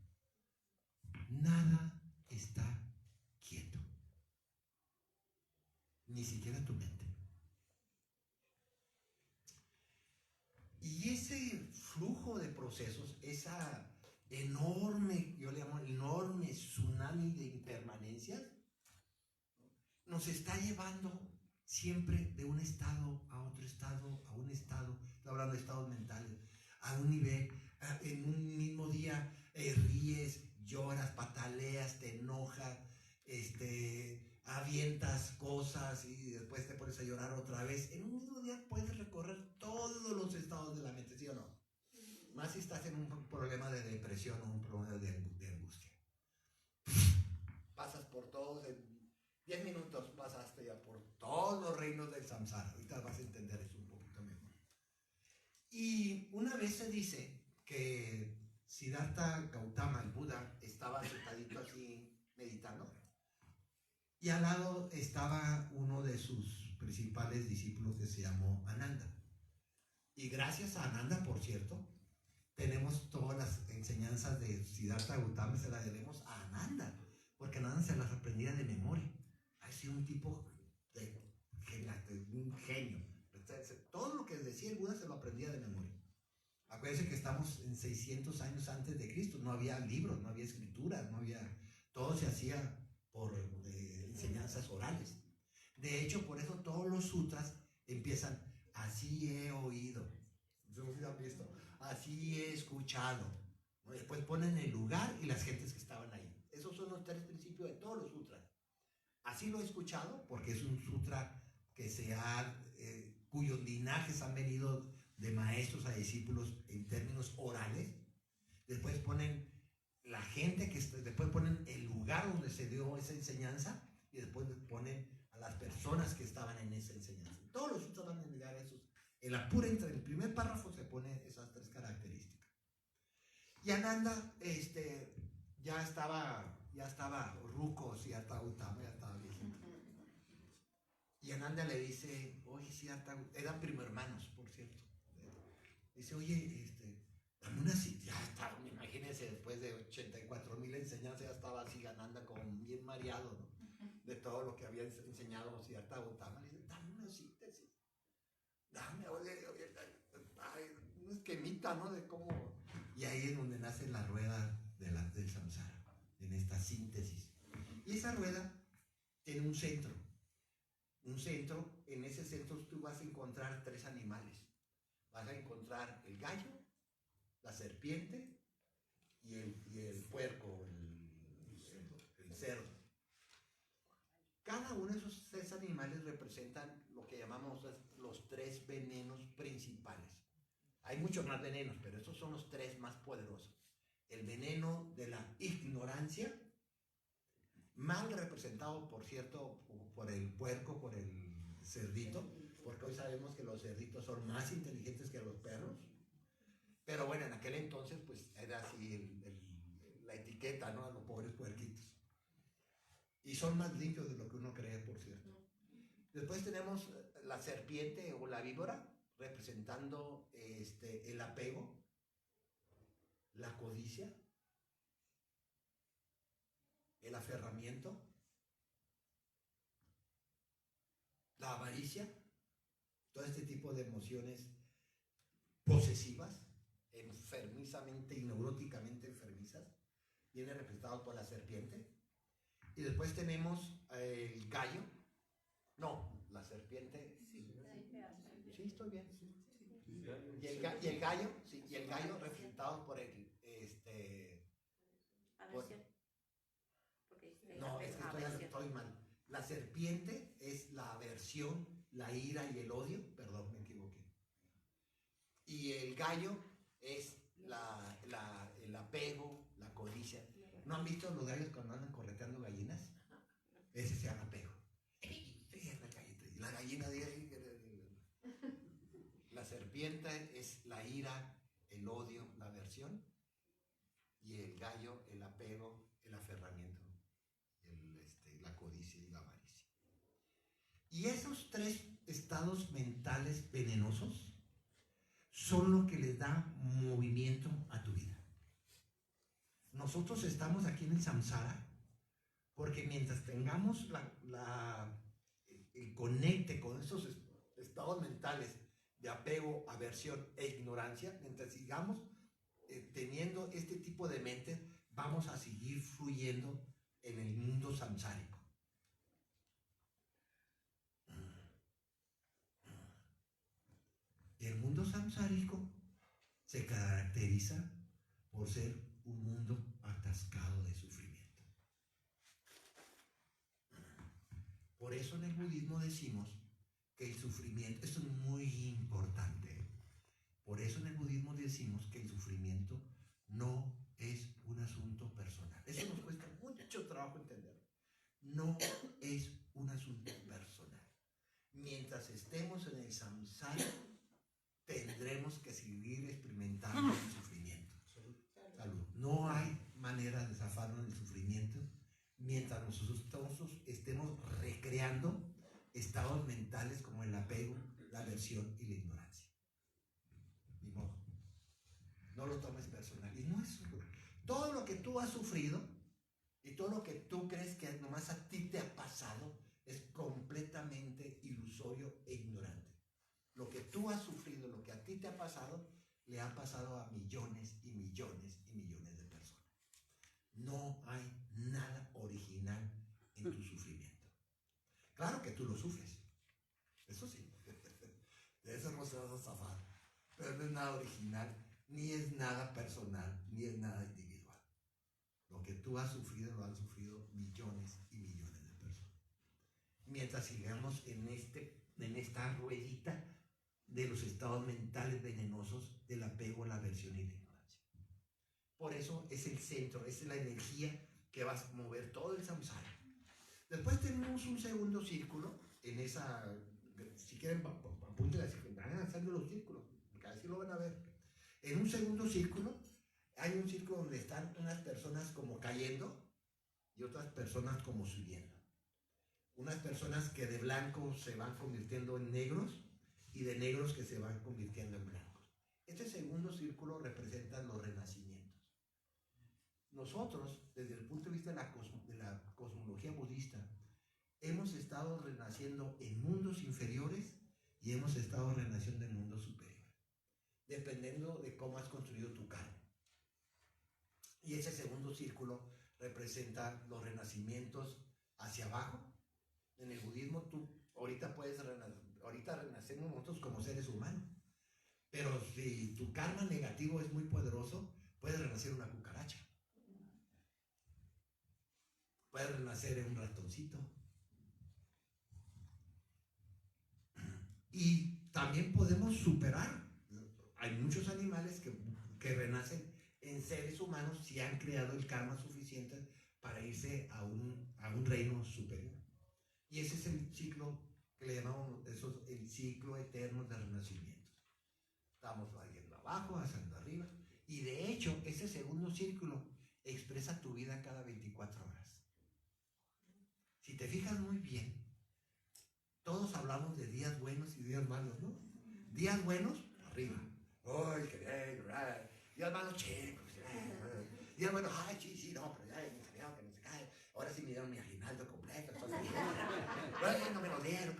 Nada está quieto, ni siquiera tu mente. Y ese flujo de procesos, esa enorme, yo le llamo enorme tsunami de impermanencias, nos está llevando siempre de un estado a otro estado, a un estado, estoy hablando de estados mentales, a un nivel, en un mismo día ríes, lloras, pataleas, te enojas, avientas cosas y después te pones a llorar otra vez. En un mismo día puedes recorrer todos los estados de la mente, ¿sí o no? Más si estás en un problema de depresión o un problema de angustia. Pasas por todos, en 10 minutos pasaste ya por todos los reinos del samsara. Ahorita vas a entender eso un poquito mejor. Y una vez se dice que Siddhartha Gautama, el Buda, estaba sentadito así meditando. Y al lado estaba uno de sus principales discípulos que se llamó Ananda. Y gracias a Ananda, por cierto, tenemos todas las enseñanzas de Siddhartha Gautama, se las debemos a Ananda, porque Ananda se las aprendía de memoria. Ha sido un tipo de un genio. Todo lo que decía el Buda se lo aprendía de memoria. Acuérdense que estamos en 600 años antes de Cristo, no había libros, no había escrituras, no había, todo se hacía por enseñanzas orales. De hecho, por eso todos los sutras empiezan, así he oído, ¿no se han visto? Así he escuchado. Después ponen el lugar y las gentes que estaban ahí. Esos son los tres principios de todos los sutras. Así lo he escuchado, porque es un sutra que cuyos linajes han venido de maestros a discípulos en términos orales. Después ponen la gente después ponen el lugar donde se dio esa enseñanza y después ponen a las personas que estaban en esa enseñanza. Todos los sutras van a negar esos. En la pura entre el primer párrafo se pone esas tres características. Y Ananda ya estaba ruco, Siddhartha Gautama, ya estaba viejito. Y Ananda le dice, oye, Siddhartha, eran primo hermanos, por cierto. Dice, oye, dame una cita. Ya está, imagínense, después de 84,000 enseñanzas, ya estaba así Ananda como bien mareado, ¿no? De todo lo que había enseñado Siddhartha Gautama. Le dice, dame una síntesis. Dame, oye, un esquemita, ¿no? De cómo. Y ahí es donde nace la rueda del samsara, en esta síntesis. Y esa rueda tiene un centro. En ese centro tú vas a encontrar tres animales. Vas a encontrar el gallo, la serpiente y el puerco, el cerdo. Cada uno de esos tres animales representan lo que llamamos los tres venenos principales. Hay muchos más venenos, pero estos son los tres más poderosos. El veneno de la ignorancia, mal representado, por cierto, por el puerco, por el cerdito, porque hoy sabemos que los cerditos son más inteligentes que los perros. Pero bueno, en aquel entonces pues era así la etiqueta, ¿no? A los pobres puerquitos. Y son más limpios de lo que uno cree, por cierto. Después tenemos la serpiente o la víbora, representando el apego, la codicia, el aferramiento, la avaricia, todo este tipo de emociones posesivas, enfermizamente y neuróticamente enfermizas, viene representado por la serpiente. Y después tenemos el gallo. No, la serpiente. Sí, estoy bien. Sí. Y el gallo representado por el no, es que estoy mal. La serpiente es la aversión, la ira y el odio. Perdón, me equivoqué. Y el gallo es el apego, la codicia. ¿No han visto los gallos cuando andan correteando gallinas? Ese se llama apego. La gallina de ahí. La serpiente es la ira, el odio, la aversión, y el gallo, el apego, el aferramiento, la codicia y la avaricia. Y esos tres estados mentales venenosos son lo que les da movimiento a tu vida. Nosotros estamos aquí en el samsara porque mientras tengamos el conecte con esos estados mentales de apego, aversión e ignorancia, mientras sigamos teniendo este tipo de mente, vamos a seguir fluyendo en el mundo samsárico. El mundo samsárico se caracteriza por ser un mundo atascado de sufrimiento. Por eso en el budismo decimos que el sufrimiento, esto es muy importante, por eso en el budismo decimos que el sufrimiento no es un asunto personal. Eso nos cuesta mucho trabajo entender. No es un asunto personal. Mientras estemos en el samsara, tendremos que seguir experimentando el sufrimiento. Salud. No hay manera de zafarnos del sufrimiento mientras nosotros estemos recreando estados mentales como el apego, la aversión y la ignorancia. Ni modo. No lo tomes personal. Y no es todo lo que tú has sufrido y todo lo que tú crees que nomás a ti te ha pasado es completamente ilusorio e ignorante. Lo que tú has sufrido, lo que a ti te ha pasado, le ha pasado a millones y millones y millones de personas. No hay nada original en tu sufrimiento. Claro que tú lo sufres, eso sí, de eso no se vas a zafar, pero no es nada original, ni es nada personal, ni es nada individual. Lo que tú has sufrido, lo han sufrido millones y millones de personas. Mientras sigamos en esta ruedita de los estados mentales venenosos del apego, la aversión y la ignorancia. Por eso es el centro, es la energía que va a mover todo el samsara. Después tenemos un segundo círculo, en esa, si quieren, apúntenle así, van haciendo los círculos, porque así lo van a ver. En un segundo círculo, hay un círculo donde están unas personas como cayendo y otras personas como subiendo. Unas personas que de blanco se van convirtiendo en negros y de negros que se van convirtiendo en blancos. Este segundo círculo representa los renacimientos. Nosotros, desde el punto de vista de la cosmología budista, hemos estado renaciendo en mundos inferiores y hemos estado renaciendo en mundos superiores, dependiendo de cómo has construido tu karma. Y ese segundo círculo representa los renacimientos hacia abajo. En el budismo tú ahorita renacemos nosotros como seres humanos, pero si tu karma negativo es muy poderoso, puedes renacer una cucaracha, puedes renacer en un ratoncito, y también podemos superar. Hay muchos animales que renacen en seres humanos si han creado el karma suficiente para irse a un reino superior. Y ese es el ciclo que le llamamos el ciclo eterno de renacimientos. Estamos yendo abajo, haciendo arriba. Y de hecho, ese segundo círculo expresa tu vida cada 24 horas. Si te fijas muy bien, todos hablamos de días buenos y días malos, ¿no? Días buenos, arriba. ¡Ay, qué bien! Días malos, chicos. Días buenos, ¡ay, sí, no! Pero ya me salieron que no se cae. Ahora sí me dieron mi aguinaldo completo. No me lo dieron.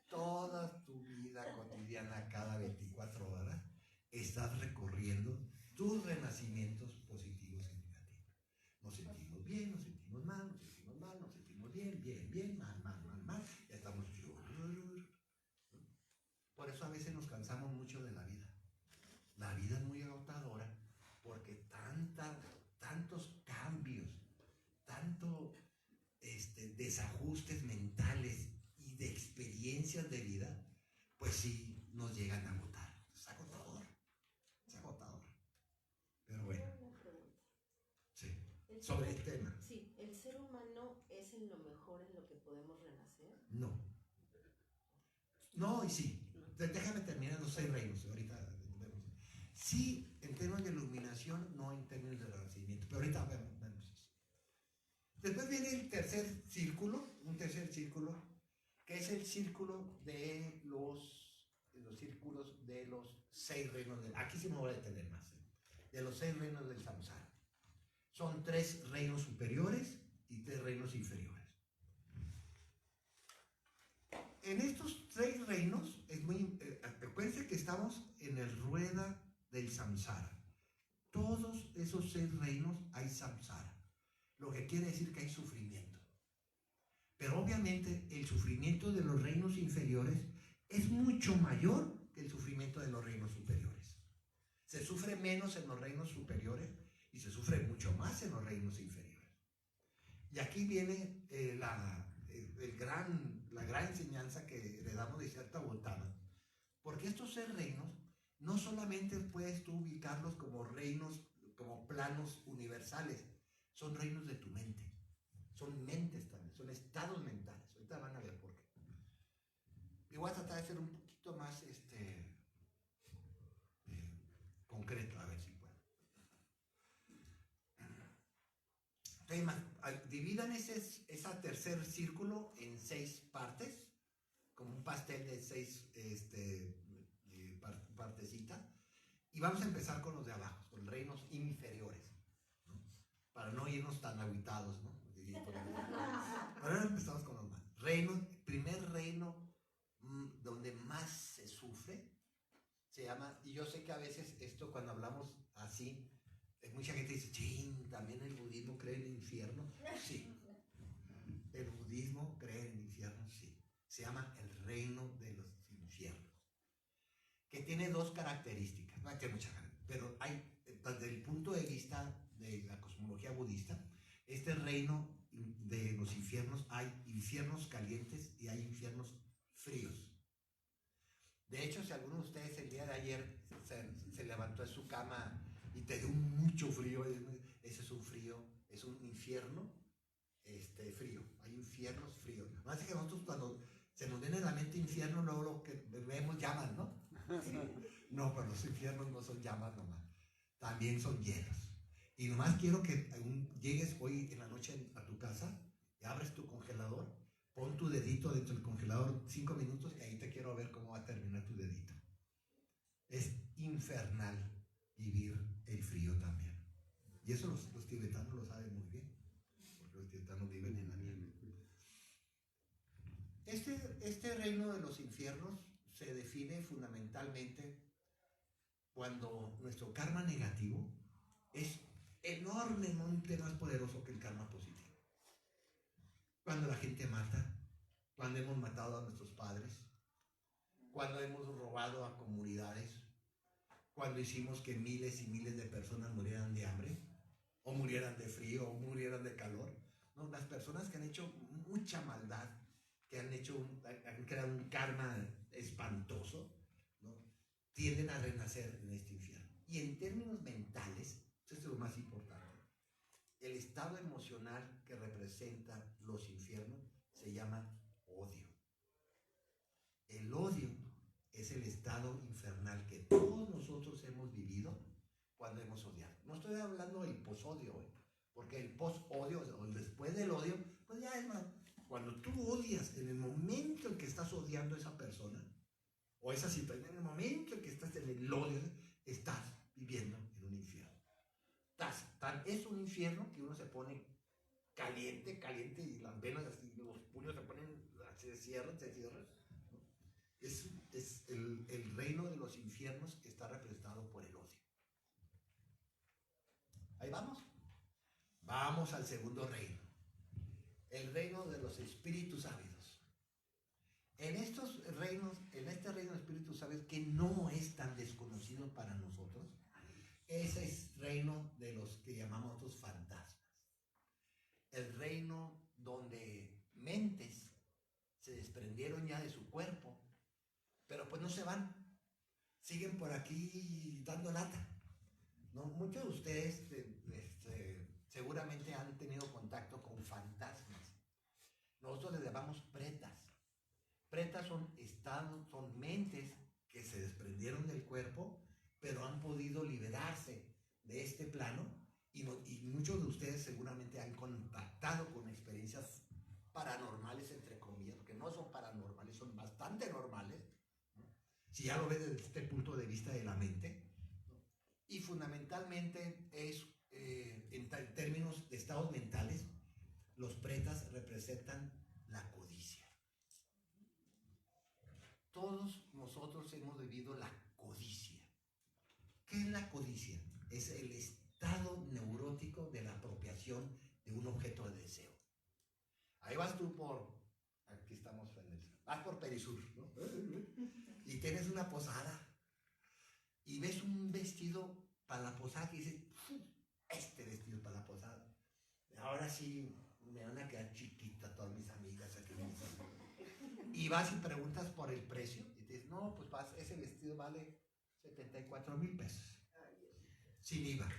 Toda tu vida cotidiana, cada 24 horas, estás recorriendo tus renacimientos positivos y negativos. Nos sentimos bien, nos sentimos mal, nos sentimos mal, nos sentimos bien, mal. Ya estamos. Por eso a veces nos cansamos mucho de la vida. La vida es muy agotadora porque tantos cambios, desajustes mentales y de experiencias de vida, pues sí nos llegan a agotar. Es agotador. Pero bueno. Una pregunta. Sí. Sobre el tema. Sí, ¿el ser humano es en lo mejor en lo que podemos renacer? No y sí. Déjame terminar los 6 reinos. Ahorita vemos. Sí, en términos de iluminación, no en términos de renacimiento. Pero ahorita vemos eso. Después viene el tercer círculo, un tercer círculo, que es el círculo de los círculos de los 6 reinos del... Aquí sí me voy a detener más. De los 6 reinos del samsara. Son 3 reinos superiores y 3 reinos inferiores. En estos 3 reinos, acuérdense que estamos en el rueda del samsara. Todos esos 6 reinos hay samsara, lo que quiere decir que hay sufrimiento. Pero obviamente el sufrimiento de los reinos inferiores es mucho mayor que el sufrimiento de los reinos superiores. Se sufre menos en los reinos superiores y se sufre mucho más en los reinos inferiores. Y aquí viene la gran enseñanza que le damos de cierta Gautama, porque estos 6 reinos no solamente puedes tú ubicarlos como reinos, como planos universales, son reinos de tu mente, son mentes también, son estados mentales. Ahorita van a ver por qué. Y voy a tratar de ser un poquito más concreto, a ver si puedo. Dividan ese tercer círculo en 6 partes, como un pastel de 6 partecitas, y vamos a empezar con los de abajo, con los reinos inferiores, ¿no? Para no irnos tan aguitados, ¿no? Ahora empezamos con los más. Primer reino donde más se sufre, se llama, y yo sé que a veces esto cuando hablamos así, mucha gente dice, chin, ¿también el budismo cree en el infierno? Sí. El budismo cree en el infierno, sí. Se llama el reino de los infiernos, que tiene 2 características. No hay que muchas, pero hay, desde el punto de vista de la cosmología budista, este reino de los infiernos, hay infiernos calientes y hay infiernos fríos. De hecho, si alguno de ustedes el día de ayer se levantó de su cama y te dio mucho frío, ese es un frío, es un infierno frío. Hay infiernos fríos. Más que nosotros cuando se nos viene a la mente infierno, luego lo que vemos llamas, ¿no? No, pero los infiernos no son llamas nomás, también son hielos. Y nomás quiero que llegues hoy en la noche a tu casa y abres tu congelador, pon tu dedito dentro del congelador 5 minutos y ahí te quiero ver cómo va a terminar tu dedito. Es infernal vivir el frío también. Y eso los tibetanos lo saben muy bien, porque los tibetanos viven en la nieve. Este reino de los infiernos se define fundamentalmente cuando nuestro karma negativo es enormemente más poderoso que el karma positivo. Cuando la gente mata, cuando hemos matado a nuestros padres, cuando hemos robado a comunidades, cuando hicimos que miles y miles de personas murieran de hambre, o murieran de frío, o murieran de calor. No, las personas que han hecho mucha maldad, que han creado un karma espantoso, ¿no? Tienden a renacer en este infierno. Y en términos mentales, esto es lo más importante, el estado emocional que representa los infiernos se llama odio. El odio es el estado infernal que todos nosotros hemos vivido cuando hemos odiado. No estoy hablando del posodio hoy, porque el posodio, o el después del odio, pues ya es más. Cuando tú odias, en el momento en que estás odiando a esa persona, o esa situación, en el momento en que estás en el odio, estás viviendo en un infierno. Es un infierno que uno se pone caliente, y las venas, así, los puños se ponen, se cierran. ¿No? Es el reino de los infiernos que está representado por el odio. Ahí vamos. Vamos al segundo reino. El reino de los espíritus ávidos. En este reino de espíritus ávidos, que no es tan desconocido para nosotros, ese es reino de los que llamamos nosotros fantasmas. El reino donde mentes se desprendieron ya de su cuerpo, pero pues no se van, siguen por aquí dando lata, ¿no? Muchos de ustedes seguramente han tenido contacto con fantasmas. Nosotros les llamamos pretas. Pretas son estados, son mentes que se desprendieron del cuerpo, pero han podido de este plano, y muchos de ustedes seguramente han contactado con experiencias paranormales, entre comillas, porque no son paranormales, son bastante normales, ¿no? Si ya lo ves desde este punto de vista de la mente, ¿no? Y fundamentalmente es, en términos de estados mentales, los pretas representan la codicia. Todos nosotros hemos vivido la codicia. ¿Qué es la codicia? Es el estado neurótico de la apropiación de un objeto de deseo. Ahí vas tú aquí estamos vas por Perisur, ¿no? Y tienes una posada y ves un vestido para la posada que dices, este vestido para la posada. Ahora sí me van a quedar chiquitas todas mis amigas aquí. Y vas y preguntas por el precio y te dices, no, pues ese vestido vale 74,000 pesos. Sin IVA.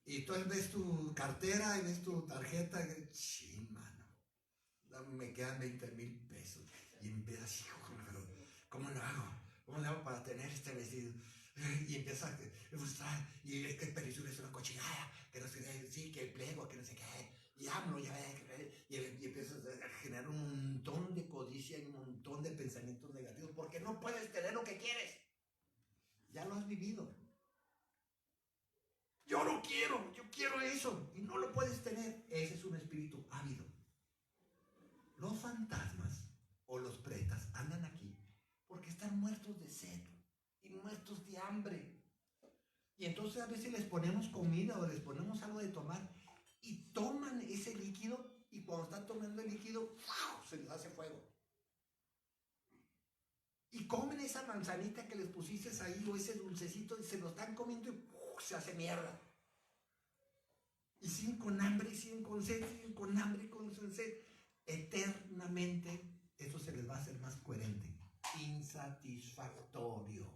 Y tú ves tu cartera y ves tu tarjeta y sí, mano, me quedan 20,000 pesos. Y empiezas, pero ¿cómo lo hago? ¿Cómo lo hago para tener este vestido? Y empiezas a frustrar, y es que el Perisur es una cochinada, que no sé qué, sí, que el pliego, que no sé qué, y AMLO, ya ves, y empiezas a generar un montón de codicia y un montón de pensamientos negativos, porque no puedes tener lo que quieres. Ya lo has vivido. Yo quiero eso, y no lo puedes tener. Ese es un espíritu ávido. Los fantasmas o los pretas andan aquí porque están muertos de sed y muertos de hambre. Y entonces a veces les ponemos comida o les ponemos algo de tomar y toman ese líquido, y cuando están tomando el líquido, se les hace fuego. Y comen esa manzanita que les pusiste ahí o ese dulcecito y se lo están comiendo y se hace mierda. Y siguen con hambre, siguen con sed, siguen con hambre y con sed. Eternamente eso se les va a hacer más coherente. Insatisfactorio.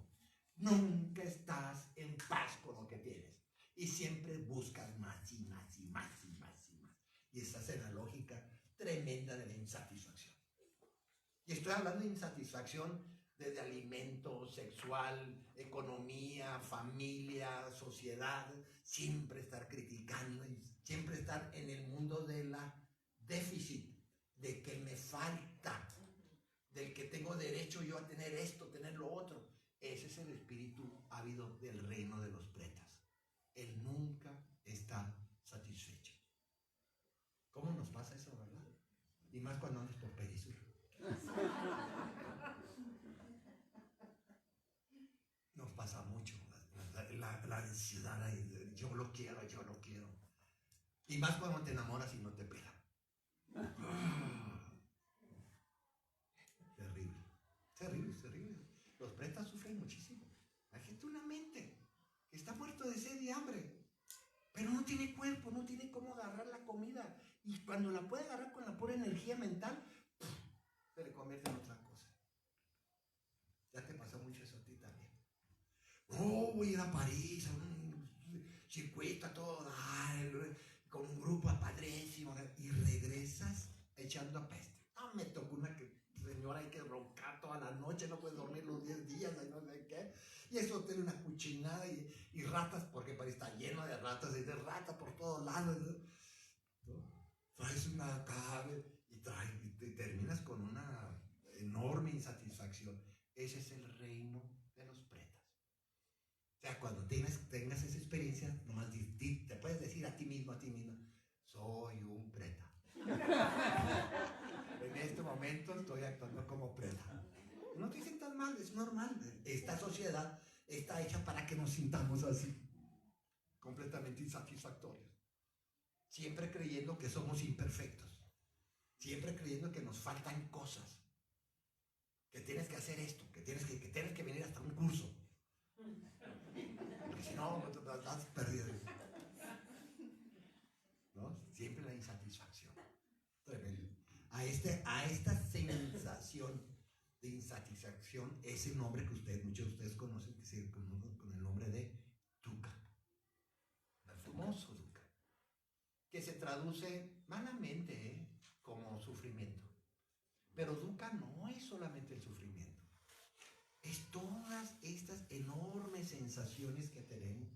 Nunca estás en paz con lo que tienes. Y siempre buscas más y más y más y más y más. Y esa es la lógica tremenda de la insatisfacción. Y estoy hablando de insatisfacción desde alimento, sexual, economía, familia, sociedad. Siempre estar criticando, siempre estar en el mundo de la déficit, de que me falta, del que tengo derecho yo a tener esto, tener lo otro. Ese es el espíritu ávido del reino de los pretas. Él nunca está satisfecho. ¿Cómo nos pasa eso, verdad? Y más cuando andas por Perisur. Nos pasa mucho la ansiedad ahí, yo lo quiero. Y más cuando te enamoras y no te pega. Terrible. Los pretas sufren muchísimo. Hay gente, una mente, que está muerto de sed y hambre, pero no tiene cuerpo, no tiene cómo agarrar la comida. Y cuando la puede agarrar con la pura energía mental, se le convierte en otra cosa. Ya te pasó mucho eso a ti también. Oh, voy a ir a París, a un circuito a todo dar, con un grupo padrísimo, y regresas echando a peste. Ah, me tocó una señora, hay que roncar toda la noche, no puedes dormir los 10 días, no sé qué. Y eso tiene una cuchinada y ratas, porque París está lleno de ratas, y de ratas por todos lados, ¿no? Traes una cabe y terminas con una enorme insatisfacción. Ese es el reino de los pretas. O sea, cuando tengas esa experiencia, nomás te puedes decir a ti mismo, soy un preta. En este momento estoy actuando como preta. No te sientas mal, es normal. Esta sociedad está hecha para que nos sintamos así, completamente insatisfactorios. Siempre creyendo que somos imperfectos. Siempre creyendo que nos faltan cosas. Que tienes que hacer esto, que tienes que venir hasta un curso. Porque si no, estás perdido. ¿No? Siempre la insatisfacción. Tremendo. A esta sensación de insatisfacción es el nombre que muchos de ustedes conocen, que se conoce con el nombre de dukkha. El famoso dukkha. Que se traduce malamente como sufrimiento. Pero dukkha no es solamente el sufrimiento. Es todas estas enormes sensaciones frustraciones que tenemos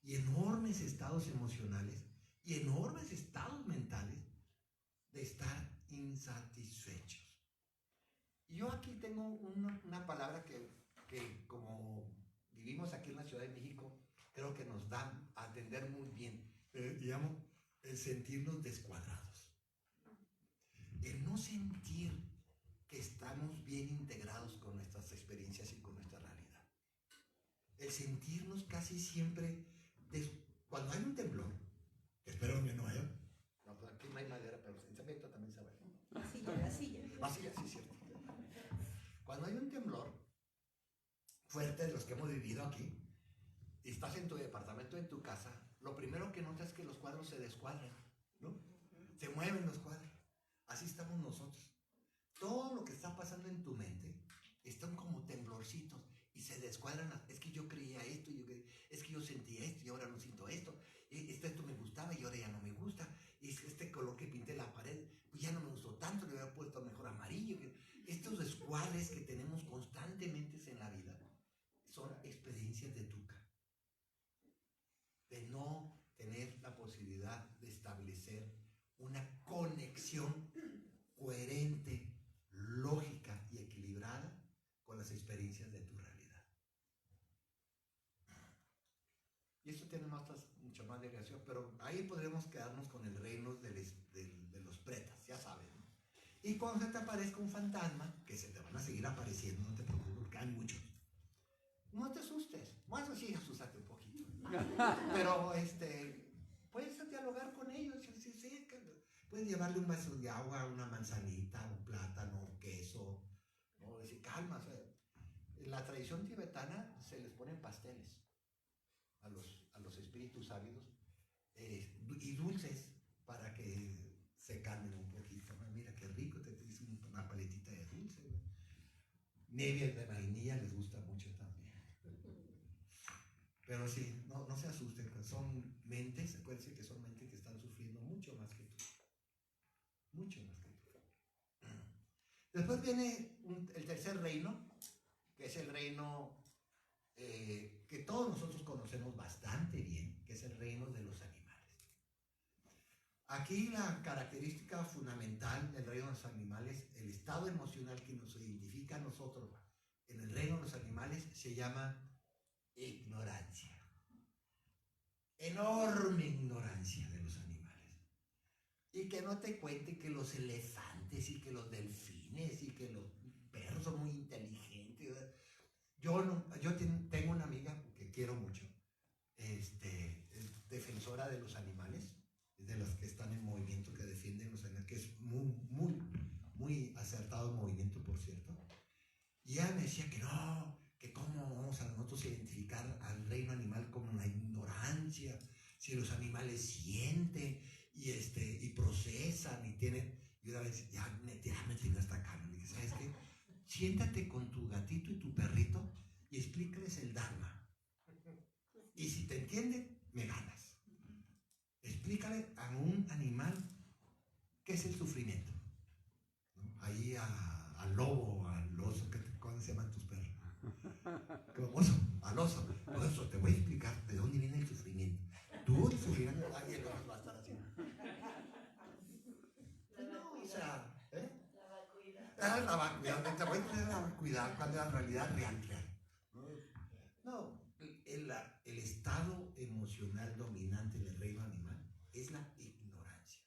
y enormes estados emocionales y enormes estados mentales de estar insatisfechos. Y yo aquí tengo una palabra que como vivimos aquí en la Ciudad de México, creo que nos da a atender muy bien, digamos, el sentirnos descuadrados. El no sentir que estamos bien integrados con nuestras experiencias y con nuestra realidad. El sentirnos casi siempre, cuando hay un temblor, que espero que no haya, no, pues aquí no hay madera, pero en cemento también se va. La silla. Sí, es cierto. Cuando hay un temblor fuerte de los que hemos vivido aquí, y estás en tu departamento, en tu casa, lo primero que notas es que los cuadros se descuadran, ¿no? Se mueven los cuadros. Así estamos nosotros. Todo lo que está pasando en tu mente están como temblorcitos y se descuadran. Es que yo creía esto, es que yo sentía esto y ahora no siento esto. Esto me gustaba y ahora ya no me gusta. Este color que pinté la pared, pues ya no me gustó tanto, le hubiera puesto mejor amarillo. Estos descuadres que tenemos constantemente en la vida son experiencias de tuca. De no tener la posibilidad de establecer una conexión coherente, lógica y equilibrada con las experiencias de tu realidad. Y esto tiene mucha más derivación, pero ahí podremos quedarnos con el reino de los pretas, ya saben, ¿no? Y cuando se te aparezca un fantasma, que se te van a seguir apareciendo, no te preocupes, porque hay muchos, no te asustes, más así asustarte un poquito, pero puedes dialogar con ellos, puedes llevarle un vaso de agua, una manzanita, un plátano, un queso, ¿no? Decir, calma, o sea, en la tradición tibetana se les ponen pasteles a los espíritus sábidos y dulces para que se calmen un poquito, ¿no? Mira qué rico, te hice una paletita de dulce, ¿no? Nieve de vainilla les gusta mucho también. Pero sí, no se asusten, son mentes, acuérdense que son mentes que están sufriendo mucho más que tú. Mucho más que tú. Después viene el tercer reino, que es el reino que todos nosotros conocemos bastante bien, que es el reino de los animales. Aquí la característica fundamental del reino de los animales, el estado emocional que nos identifica a nosotros en el reino de los animales, se llama ignorancia. Enorme ignorancia de los animales. Y que no te cuente que los elefantes y que los delfines y que los perros son muy inteligentes. Yo tengo una amiga que quiero mucho, es defensora de los animales, de las que están en movimiento, que defienden los animales, que es muy acertado movimiento, por cierto. Y ella me decía que no, que cómo vamos a nosotros identificar al reino animal como una ignorancia, si los animales sienten y procesan y tienen. Y una vez ya me tiene hasta acá, ¿no? Le dije, ¿sabes qué? Siéntate con tu gatito y tu perrito y explícales el Dharma. Y si te entienden, me ganas. Explícale a un animal qué es el sufrimiento, ¿no? Ahí al lobo, al oso, ¿cómo se llaman tus perros? Al oso. Por eso te voy a explicar de dónde viene el sufrimiento. Tú el sufrimiento, alguien lo va a estar haciendo. No, o sea, La vacuidad. La vacuidad, te voy a poner la vacuidad cuando es la realidad real. No, el estado emocional dominante del reino animal es la ignorancia,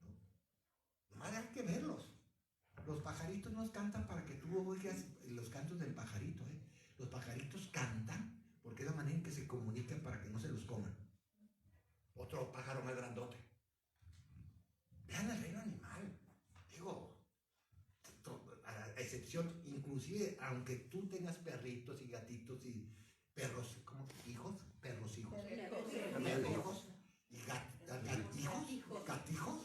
¿no? Nomás hay que verlos. Los pajaritos no cantan para que tú oigas los cantos del pajarito, ¿eh? Los pajaritos cantan porque es la manera en que se comunican para que no se los coman. Otro pájaro más grandote. Vean el reino animal. Digo, a excepción, inclusive, aunque tú tengas perritos y gatitos y perros, ¿cómo? ¿Hijos? Perros, hijos. Hijos. Y gatijos.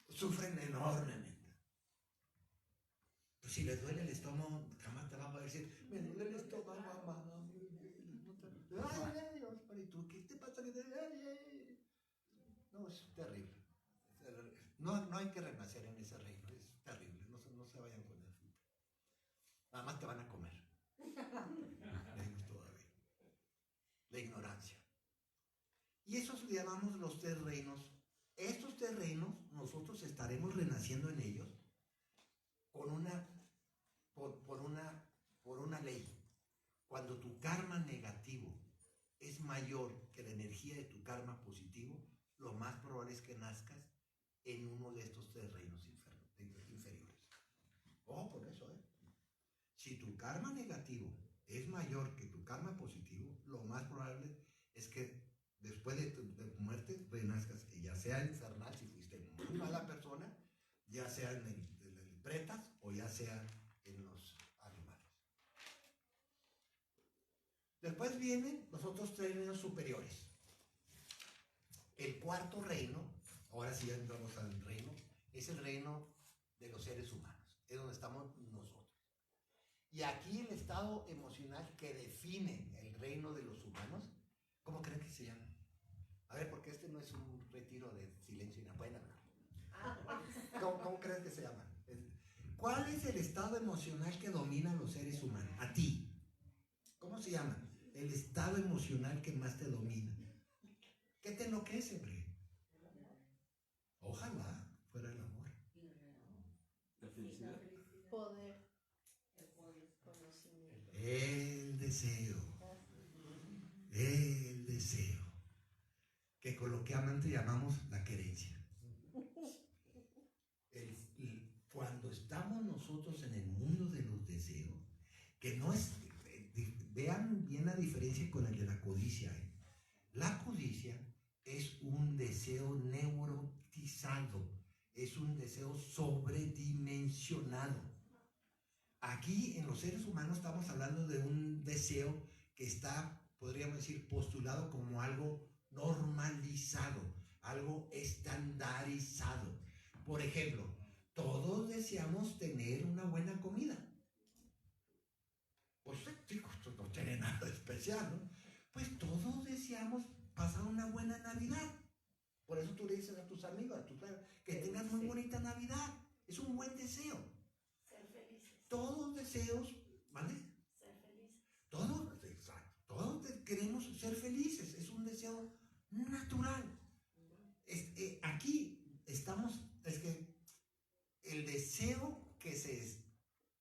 Sufren enormemente. Pues si les duele el estómago, jamás te va a poder decir, me duele el estómago, mamá. Ay, Dios, ¿y tú qué te pasa? No, es terrible. No hay que renacer en ese reino, es terrible, no se vayan con él. Nada más te van a comer. Y esos le llamamos los 3 reinos. Estos 3 reinos, nosotros estaremos renaciendo en ellos con por una ley. Cuando tu karma negativo es mayor que la energía de tu karma positivo, lo más probable es que nazcas en uno de estos 3 reinos inferiores. Ojo con eso, ¿eh? Si tu karma negativo es mayor que tu karma positivo, lo más probable es que después de tu muerte renazcas, ya sea infernal, si fuiste muy mala persona, ya sea en el pretas o ya sea en los animales. Después vienen los otros 3 reinos superiores. El 4.º reino, ahora sí entramos al reino, es el reino de los seres humanos, es donde estamos nosotros. Y aquí el estado emocional que define el reino de los humanos, ¿cómo creen que se llama? A ver, porque este no es un retiro de silencio y no pueden hablar. ¿Cómo crees que se llama? ¿Cuál es el estado emocional que domina a los seres humanos? A ti. ¿Cómo se llama? El estado emocional que más te domina. ¿Qué te enloquece, hombre? Ojalá fuera el amor. La felicidad. Poder. Conocimiento. El deseo. El deseo. Que coloquialmente llamamos la querencia. Cuando estamos nosotros en el mundo de los deseos, que no es, vean bien la diferencia con el de la codicia. La codicia es un deseo neurotizado, es un deseo sobredimensionado. Aquí en los seres humanos estamos hablando de un deseo que está, podríamos decir, postulado como algo normalizado, algo estandarizado. Por ejemplo, todos deseamos tener una buena comida. Pues chicos, esto no tiene nada de especial, ¿no? Pues todos deseamos pasar una buena Navidad. Por eso tú le dices a tus amigos, que tengan muy bonita Navidad. Es un buen deseo. Ser felices. Todos deseos, ¿vale? Ser felices. Todos, exacto. Todos queremos ser felices. Es un deseo natural. Aquí estamos, es que el deseo que se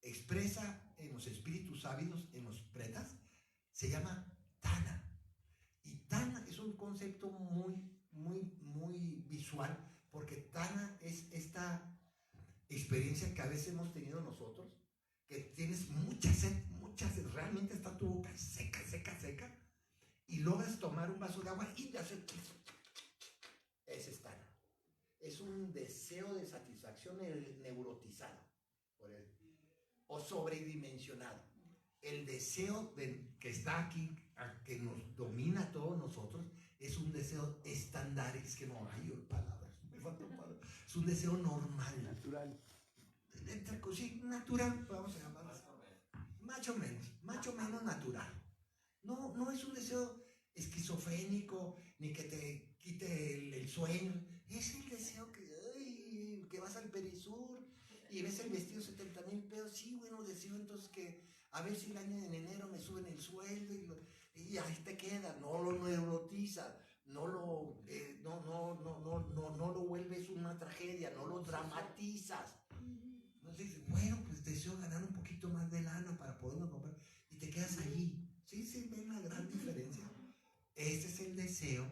expresa en los espíritus sábidos, en los pretas, se llama Tana. Y Tana es un concepto muy visual, porque Tana es esta experiencia que a veces hemos tenido nosotros, que tienes mucha sed, realmente está tu boca seca, y logras tomar un vaso de agua y te hace... Ese es Tana. Es un deseo de satisfacción neurotizado o sobredimensionado. El deseo que está aquí, que nos domina a todos nosotros, es un deseo estándar. Es que no hay palabras, me faltan palabras. Es un deseo normal. Natural. Sí, natural, vamos a llamarlo. Macho menos natural. No es un deseo esquizofrénico, ni que te quite el sueño. Es el deseo que vas al Perisur y ves el vestido 70,000 pesos. Sí, bueno, deseo entonces que a ver si el año en enero me suben el sueldo y ahí te queda. No lo neurotizas, no lo vuelves una tragedia, no lo dramatizas. Entonces dices, bueno, pues deseo ganar un poquito más de lana para poderlo comprar y te quedas allí. Sí, ven la gran diferencia. Este es el deseo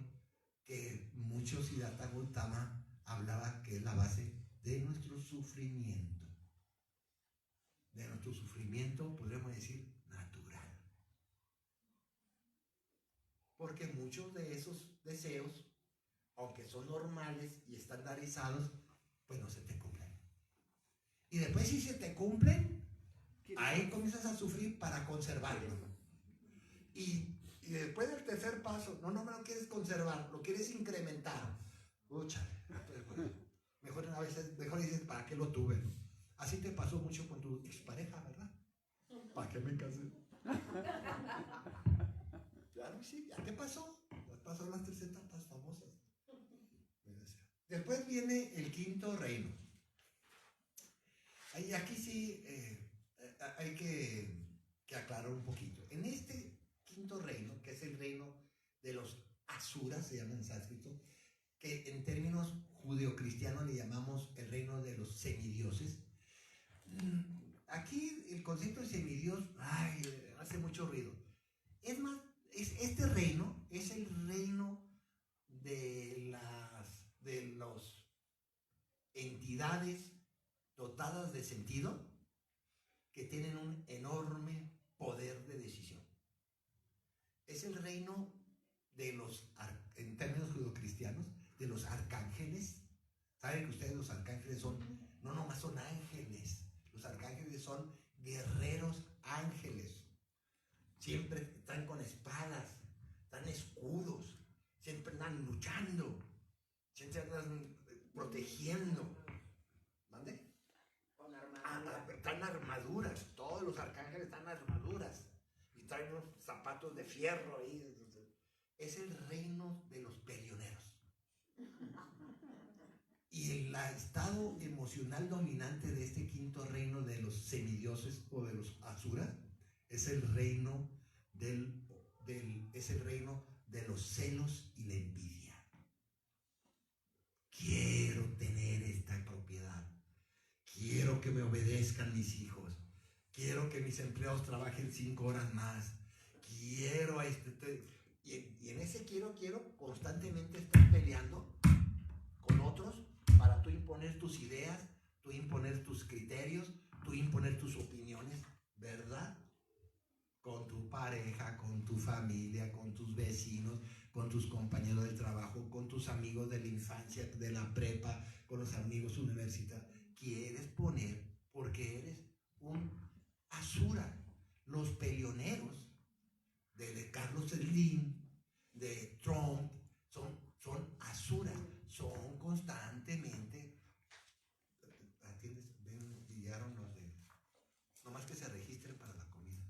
que mucho Siddhartha Gautama hablaba que es la base de nuestro sufrimiento. De nuestro sufrimiento, podríamos decir, natural. Porque muchos de esos deseos, aunque son normales y estandarizados, pues no se te cumplen. Y después si se te cumplen, ahí comienzas a sufrir para conservarlo. Y después del tercer paso, no me lo quieres conservar, lo quieres incrementar. Úchale. Mejor dices, ¿para qué lo tuve? Así te pasó mucho con tu expareja, ¿verdad? ¿Para qué me casé? Claro, sí, ya te pasó. Ya pasó las 3 etapas famosas. Después viene el 5.º reino. Y aquí sí hay que aclarar un poquito. En este 5.º reino, que es el reino de los Asura, se llama en sánscrito, que en términos judeocristianos le llamamos el reino de los semidioses. Aquí el concepto de semidios hace mucho ruido. Es más, este reino es el reino de las entidades dotadas de sentido que tienen un enorme poder de decisión. Es el reino de en términos judeocristianos, de los arcángeles. Saben que ustedes los arcángeles no nomás son ángeles, los arcángeles son guerreros ángeles. Siempre están con espadas, están escudos, siempre están luchando, siempre están protegiendo. ¿Mande? Con armadura. Están armaduras, todos los arcángeles están armaduras y traen unos zapatos de fierro ahí. Es el reino de los peleoneros. Y el estado emocional dominante de este quinto reino de los semidioses o de los asuras es el reino es el reino de los celos y la envidia. Quiero tener esta propiedad. Quiero que me obedezcan mis hijos. Quiero que mis empleados trabajen 5 horas más. Quiero y en ese quiero constantemente estás peleando con otros para tú imponer tus ideas, tú imponer tus criterios, tú imponer tus opiniones, ¿verdad? Con tu pareja, con tu familia, con tus vecinos, con tus compañeros de trabajo, con tus amigos de la infancia, de la prepa, con los amigos universitarios. Quieres poner, porque eres un asura. Los peleoneros de Carlos Slim, de Trump, son asuras, son constantemente, atiendes, ven, pillaron los de, nomás que se registren para la comida.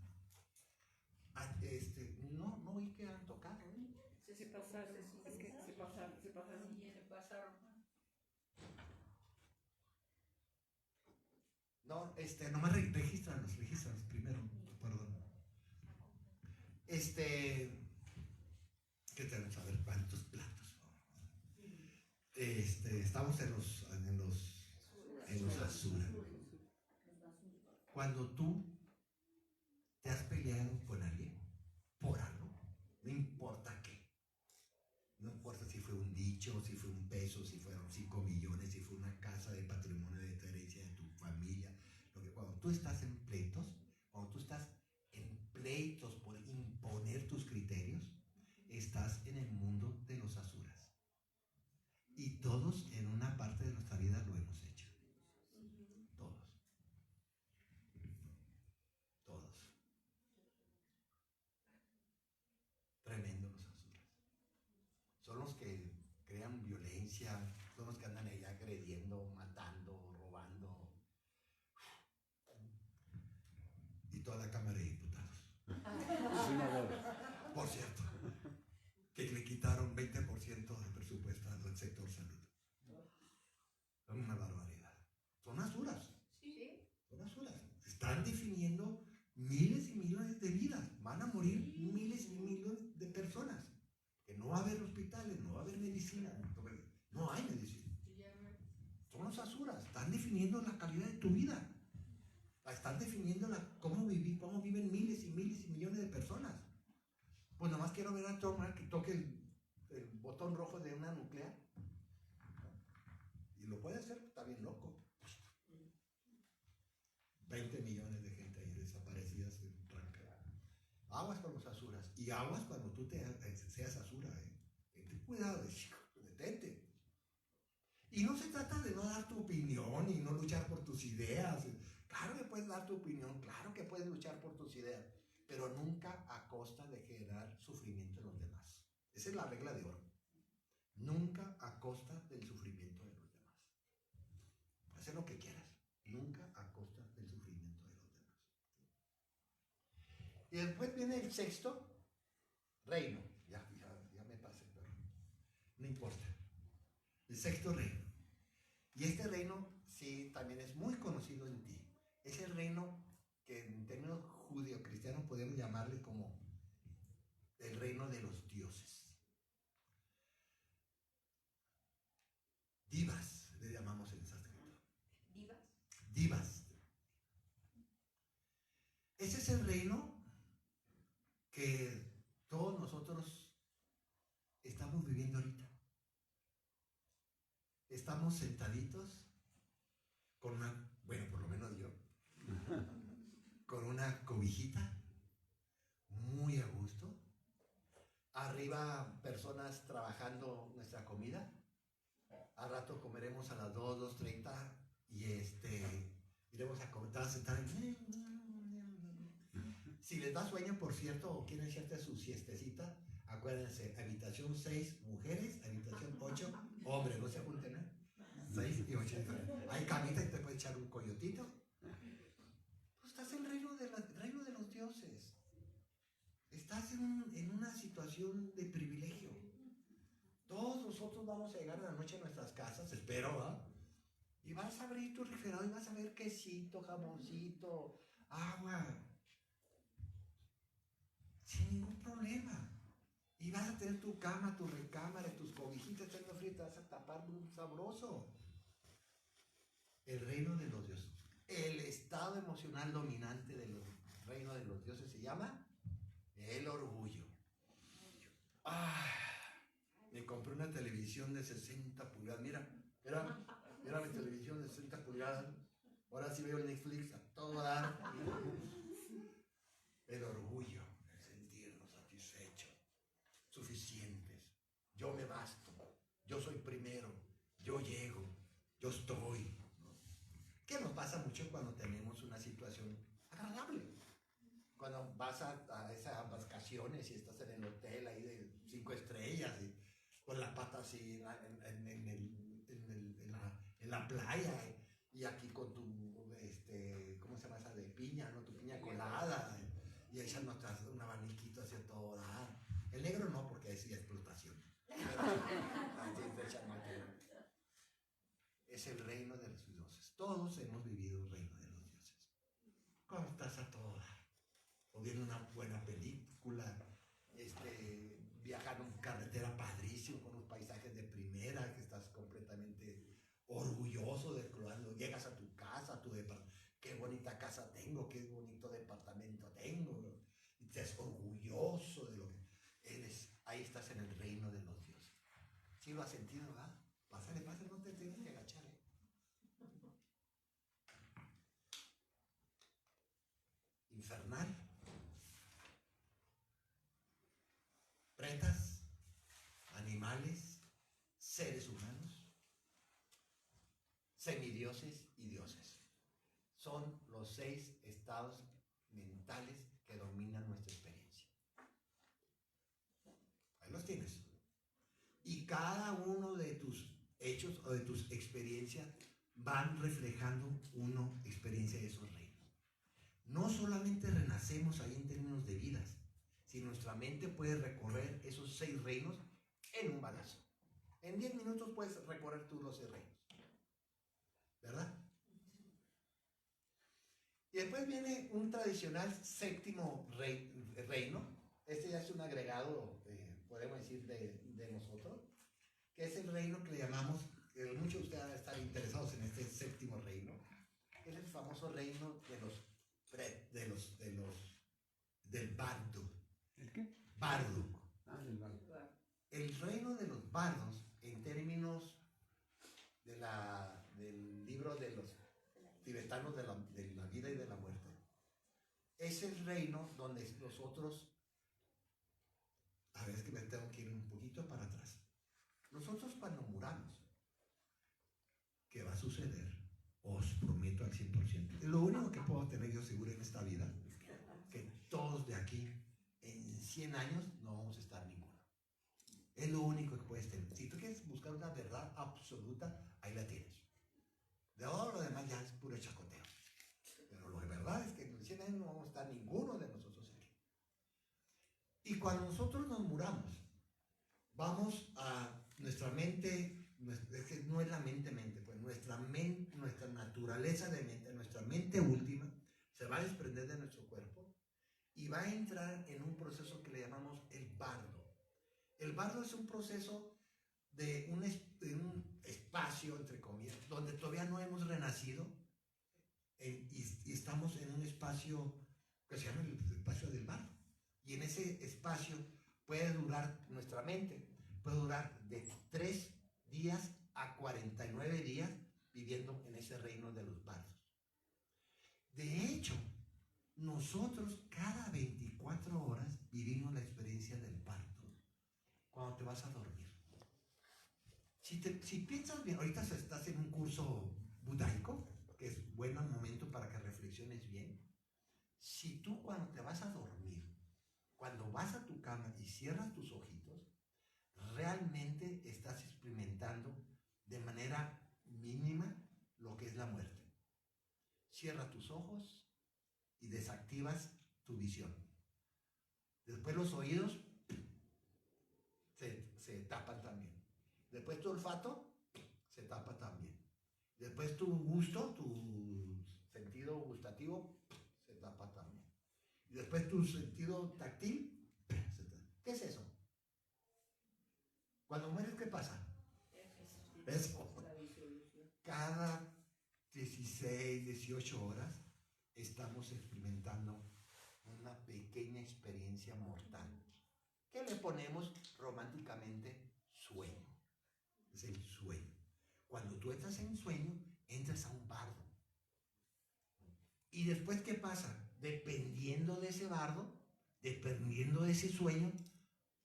No oí que han tocado, ¿eh? Se pasaron, es que se pasaron. Se pasaron. No, nomás regístranos primero, perdón. ¿Qué tenemos? A ver, cuántos platos. Estamos en los Asura. Cuando tú te has peleado con alguien por algo, no importa qué, no importa si fue un dicho, si fue un peso, si fueron 5 millones, si fue una casa de patrimonio de tu herencia, de tu familia, cuando tú estás en pleitos, por imponer tus criterios, estás en el mundo de los asuras. Y todos en una parte de nuestra vida lo hemos hecho. Todos. Tremendo los asuras. Son los que crean violencia, son los que andan ahí agrediendo, matando, robando. Y toda la Cámara de Diputados. Por cierto, que le quitaron 20% del presupuesto al sector salud. Es una barbaridad. Son asuras. Sí. Son asuras. Están definiendo miles y millones de vidas. Van a morir miles y millones de personas. Que no va a haber hospitales, no va a haber medicina. No hay medicina. Son los asuras. Están definiendo la calidad de tu vida. Están definiendo cómo viven miles y miles y millones de personas. Pues nomás quiero ver a Trump que toque el botón rojo de una nuclear. Y lo puede hacer, está bien loco. 20 millones de gente ahí desaparecidas en tranca. Aguas con los asuras. Y aguas cuando tú seas asura. Ten cuidado, detente. Y no se trata de no dar tu opinión y no luchar por tus ideas. Claro que puedes dar tu opinión, claro que puedes luchar por tus ideas, pero nunca a costa de generar sufrimiento en los demás. Esa es la regla de oro. Nunca a costa del sufrimiento de los demás. Haz lo que quieras, nunca a costa del sufrimiento de los demás. Y después viene el sexto reino. Ya me pasé, pero no importa. El sexto reino. Y este reino sí también es muy conocido en ti. Es el reino que en términos judeocristianos podemos llamarle como el reino de los dioses. divas. Ese es el reino que todos nosotros estamos viviendo ahorita. Estamos sentaditos con una, bueno, por lo menos yo, con una cobijita, muy a gusto. Arriba personas trabajando nuestra comida. Al rato comeremos a las 2, 2:30 y iremos a comer, a sentar en... Si les da sueño, por cierto, o quieren echarte su siestecita, acuérdense, habitación 6 mujeres, habitación 8 hombres, no se junten, ¿eh? 6 y 8. Hay camita y te puedes echar un coyotito. Pues estás en el reino de los dioses. Estás en una situación de privilegio. Todos nosotros vamos a llegar a la noche a nuestras casas, espero, ¿verdad? Y vas a abrir tu refrigerador y vas a ver quesito, jamoncito, agua, sin ningún problema. Y vas a tener tu cama, tu recámara, tus cobijitas, echando frío, te vas a tapar muy sabroso. El reino de los dioses. El estado emocional dominante del reino de los dioses se llama el orgullo. Me compré una televisión de 60 pulgadas. Mira mi televisión de 60 pulgadas. Ahora sí veo el Netflix a todo dar. El orgullo, el sentirnos satisfechos, suficientes. Yo me basto, yo soy primero, yo llego, yo estoy. ¿Qué nos pasa mucho cuando tenemos una situación agradable? Cuando vas a esas vacaciones y estás en el hotel ahí de 5 estrellas y con la pata así en la playa y aquí con tu, ¿cómo se llama esa de piña, no? Tu piña colada y echando un abaniquito hacia todo dar. El negro no, porque es explotación. Es el reino de los dioses. Todos hemos vivido el reino de los dioses. Cuando estás a todo dar, o viendo una buena película, viajando en carretera padrísimo con unos paisajes de primera, que estás completamente orgulloso de cuando llegas a tu casa, a tu departamento. Qué bonita casa tengo, qué bonito departamento tengo. Y te es orgulloso de lo que eres. Ahí estás en el reino de los dioses. ¿Sí lo has sentido, verdad? Pásale, no te tienes que agachar, ¿eh? Infernal. Pretas, animales, seres humanos, semidioses y dioses. Son los 6 estados mentales que dominan nuestra experiencia. Ahí los tienes. Y cada uno de tus hechos o de tus experiencias van reflejando una experiencia de esos reinos. No solamente renacemos ahí en términos de vidas, sino nuestra mente puede recorrer esos 6 reinos en un balazo. En 10 minutos puedes recorrer tú los 6 reinos. ¿Verdad? Y después viene un tradicional 7º reino. Este ya es un agregado, podemos decir, de nosotros, que es el reino que le llamamos, muchos de ustedes están interesados en este 7º reino, que es el famoso reino del Bardo. ¿El qué? Bardo. El bardo. El reino de los bardos, en términos del libro de los tibetanos de la vida y de la muerte, es el reino donde nosotros, a ver, es que me tengo que ir un poquito para atrás. Nosotros cuando muramos, ¿qué va a suceder? Os prometo al 100%. Lo único que puedo tener yo seguro en esta vida, que todos de aquí, en 100 años, no vamos a estar ninguno. Es lo único que puedes tener. Si tú quieres buscar una verdad absoluta, ahí la tienes. De todo lo demás ya es puro chacoteo. Pero lo de verdad es que en 100 años no vamos a estar ninguno de nosotros aquí. Y cuando nosotros nos muramos, vamos a nuestra mente, es que no es la mente, pues nuestra naturaleza de mente, nuestra mente última, se va a desprender de nuestro cuerpo y va a entrar en un proceso que le llamamos el bardo. El bardo es un proceso de un espacio, entre comillas, donde todavía no hemos renacido, y estamos en un espacio que se llama el espacio del bardo. Y en ese espacio puede durar nuestra mente, puede durar de 3 días a 49 días viviendo en ese reino de los bardos. De hecho, nosotros cada 24 horas vivimos la experiencia del parto cuando te vas a dormir. Si piensas bien, ahorita estás en un curso budaico, que es buen momento para que reflexiones bien. Si tú cuando te vas a dormir, cuando vas a tu cama y cierras tus ojitos, realmente estás experimentando de manera mínima lo que es la muerte. Cierra tus ojos y desactivas tu visión. Después los oídos se tapan también. Después tu olfato se tapa también. Después tu gusto, tu sentido gustativo se tapa también. Y después tu sentido táctil se tapa. ¿Qué es eso? Cuando mueres, ¿qué pasa? Eso. Cada 16, 18 horas estamos experimentando una pequeña experiencia mortal que le ponemos románticamente sueño. Es el sueño. Cuando tú entras en sueño, entras a un bardo. ¿Y después qué pasa? Dependiendo de ese bardo, dependiendo de ese sueño,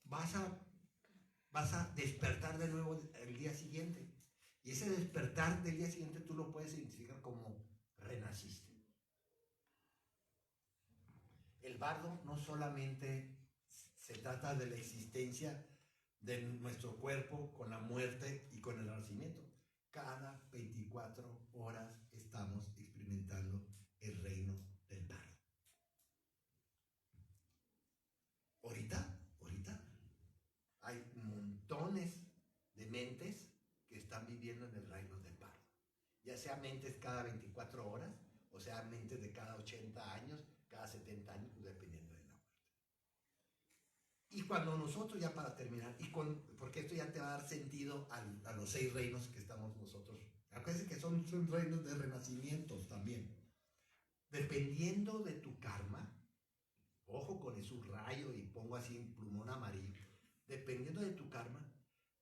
vas a despertar de nuevo el día siguiente. Y ese despertar del día siguiente tú lo puedes identificar como renaciste. El bardo no solamente se trata de la existencia de nuestro cuerpo con la muerte y con el nacimiento. Cada 24 horas estamos experimentando el reino del bardo. Ahorita hay montones de mentes que están viviendo en el reino del bardo. Ya sea mentes cada 24 horas, o sea mentes de cada 80 años, cada 70 años, dependiendo de la muerte. Y cuando nosotros, ya para terminar, porque esto ya te va a dar sentido a los 6 reinos que estamos nosotros. Acuérdense que son reinos de renacimientos también. Dependiendo de tu karma, ojo con el subrayo y pongo así en plumón amarillo, dependiendo de tu karma,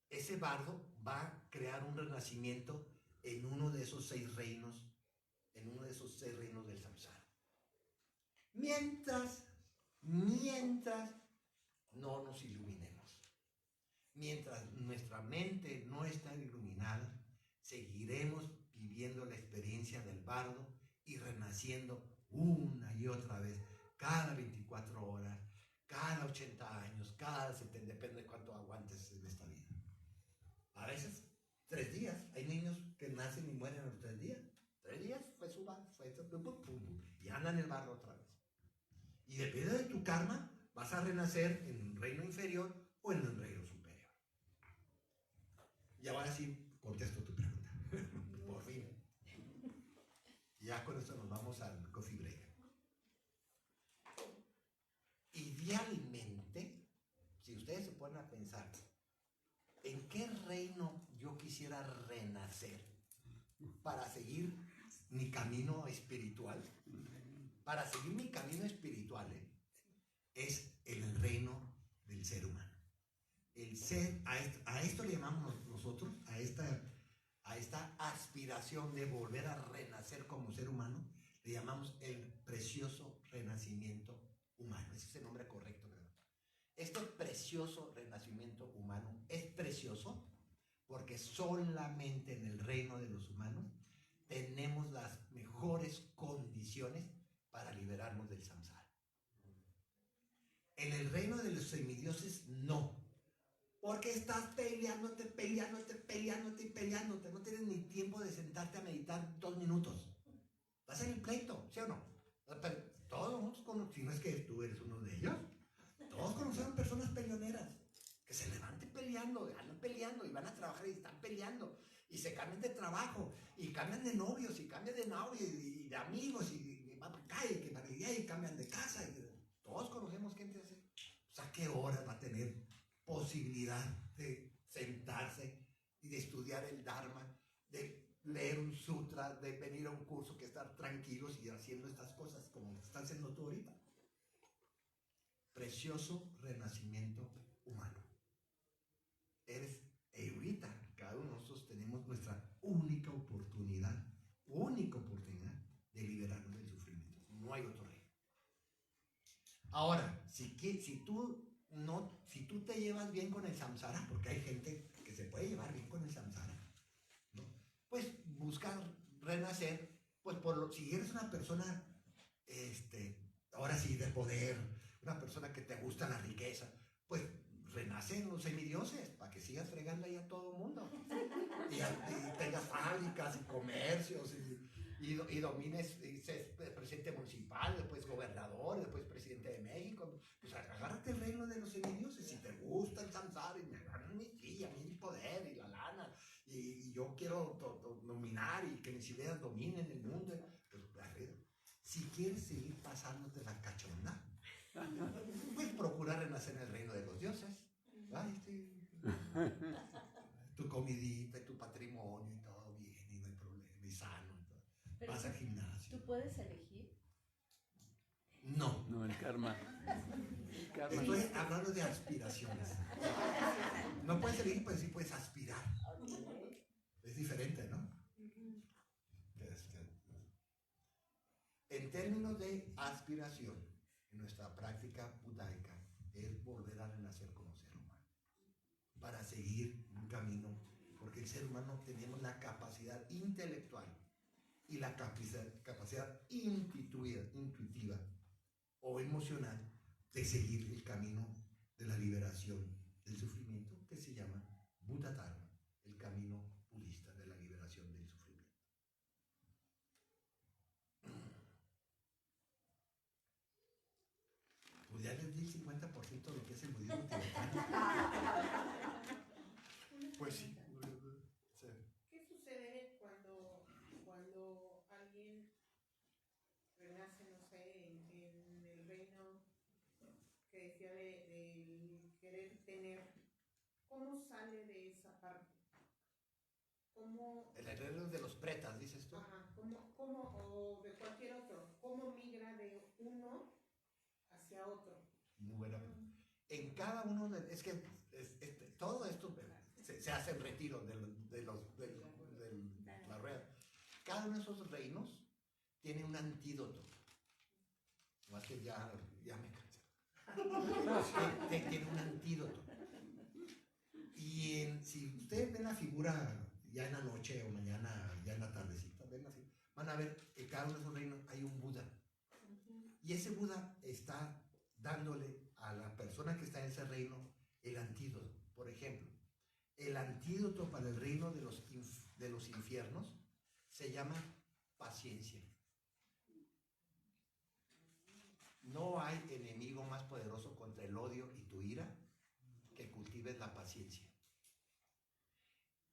ese bardo va a crear un renacimiento en uno de esos 6 reinos, en uno de esos 6 reinos del samsara. Mientras no nos iluminemos, mientras nuestra mente no está iluminada, seguiremos viviendo la experiencia del bardo y renaciendo una y otra vez, cada 24 horas, cada 80 años, cada 70, depende de cuánto aguantes en esta vida. A veces 3 días, hay niños que nacen y mueren a los 3 días. 3 días fue su bardo, y andan en el barro otra vez. Y dependiendo de tu karma, vas a renacer en un reino inferior o en un reino superior. Y ahora sí contesto tu pregunta. Por fin. Ya con esto nos vamos al coffee break. Idealmente, si ustedes se ponen a pensar, ¿en qué reino yo quisiera renacer para seguir mi camino espiritual? Para seguir mi camino espiritual, es el reino del ser humano. El ser, a esto le llamamos nosotros, a esta aspiración de volver a renacer como ser humano, le llamamos el precioso renacimiento humano. Ese es el nombre correcto, ¿verdad? Este precioso renacimiento humano es precioso porque solamente en el reino de los humanos tenemos las mejores condiciones para liberarnos del samsara. En el reino de los semidioses no, porque estás peleándote, no tienes ni tiempo de sentarte a meditar 2 minutos. Vas en el pleito, ¿sí o no? Pero todos nosotros, si no es que tú eres uno de ellos, todos conocemos personas peleoneras que se levanten peleando, andan peleando y van a trabajar y están peleando y se cambian de trabajo y cambian de novios y cambian de novios y de amigos y van para acá y que para allá y cambian de casa. Todos conocemos gente así. O sea, ¿qué horas va a tener posibilidad de sentarse y de estudiar el Dharma, de leer un sutra, de venir a un curso, que estar tranquilos y haciendo estas cosas como estás haciendo tú ahorita. Precioso renacimiento humano. Eres ahorita, cada uno de nosotros tenemos nuestra única oportunidad de liberarnos del sufrimiento. No hay otro rey. Ahora, si tú te llevas bien con el samsara, porque hay gente que se puede llevar bien con el samsara, ¿no? Pues buscar renacer, pues si eres una persona, ahora sí, de poder, una persona que te gusta la riqueza, pues renace en los semidioses para que sigas fregando ahí a todo el mundo y tengas fábricas y comercios y domines, y seas presidente municipal, después gobernador, después presidente de México. Pues agárrate el reino de los semidioses. Si te gusta el samsara y me agarran mi silla, mi poder y la lana, y yo quiero dominar y que mis ideas dominen el mundo, pues arriba. Si quieres seguir pasándote la cachonda, pues procura renacer en el reino de los dioses. Ay, tu comidita, tu patrimonio y todo bien, y no hay problema, y sano. Y todo. Pero Vas al gimnasio. ¿Tú puedes elegir? No. No, el karma. El karma. Estoy hablando de aspiraciones. No puedes elegir, pues sí puedes aspirar. Es diferente, ¿no? En términos de aspiración, en nuestra práctica budaica, es volver a renacer como ser humano, para seguir un camino, porque el ser humano tenemos la capacidad intelectual y la capacidad intuitiva o emocional de seguir el camino de la liberación del sufrimiento, que se llama Buddha Dharma, el camino budista de la liberación del sufrimiento. Pues ya les di el 50% de lo que es el budismo tibetano. Pues sí. ¿Qué sucede cuando alguien renace, no sé, en el reino que decía de querer tener? ¿Cómo sale de esa parte? ¿Cómo? El reino de los pretas, dices tú. Ajá, o de cualquier otro. ¿Cómo migra de uno hacia otro? Muy buena. En cada uno de... Es que todo esto se hace en retiro de la rueda. Cada uno de esos reinos tiene un antídoto. No es que ya me cansé. Tiene un antídoto. Y si ustedes ven la figura ya en la noche o mañana, ya en la tardecita, van a ver que cada uno de esos reinos hay un Buda. Y ese Buda está dándole a la persona que está en ese reino el antídoto. Por ejemplo, el antídoto para el reino de los infiernos se llama paciencia. No hay enemigo más poderoso contra el odio y tu ira que cultives la paciencia.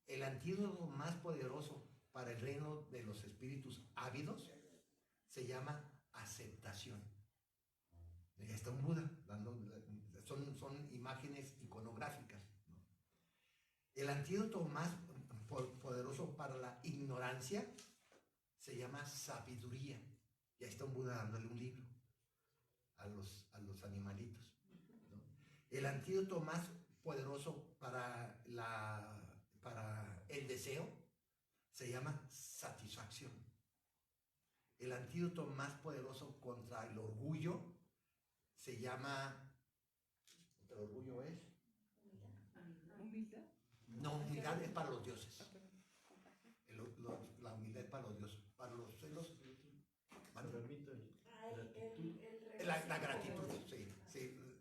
El antídoto más poderoso para el reino de los espíritus ávidos se llama aceptación. Está un Buda, son imágenes iconográficas, ¿no? El antídoto más poderoso para la ignorancia se llama sabiduría. Y ahí está un Buda dándole un libro a los animalitos, ¿no? El antídoto más poderoso para el deseo se llama satisfacción. El antídoto más poderoso contra el orgullo se llama... ¿El orgullo es? Humildad. No, humildad es para los dioses. La humildad es para los dioses. Para los celos... La gratitud, sí.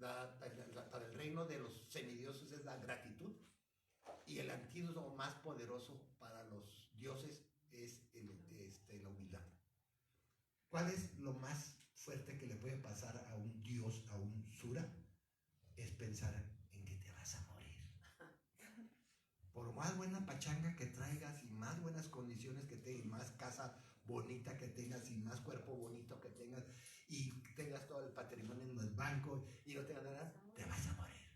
Para el reino de los semidioses es la gratitud. Y el antídoto más poderoso para los dioses es la humildad. ¿Cuál es lo más fuerte que le puede pasar a un dios, a un sura? Es pensar en que te vas a morir. Por más buena pachanga que traigas y más buenas condiciones que tengas, y más casa bonita que tengas y más cuerpo bonito que tengas y tengas todo el patrimonio en el banco y no tengas nada, te vas a morir.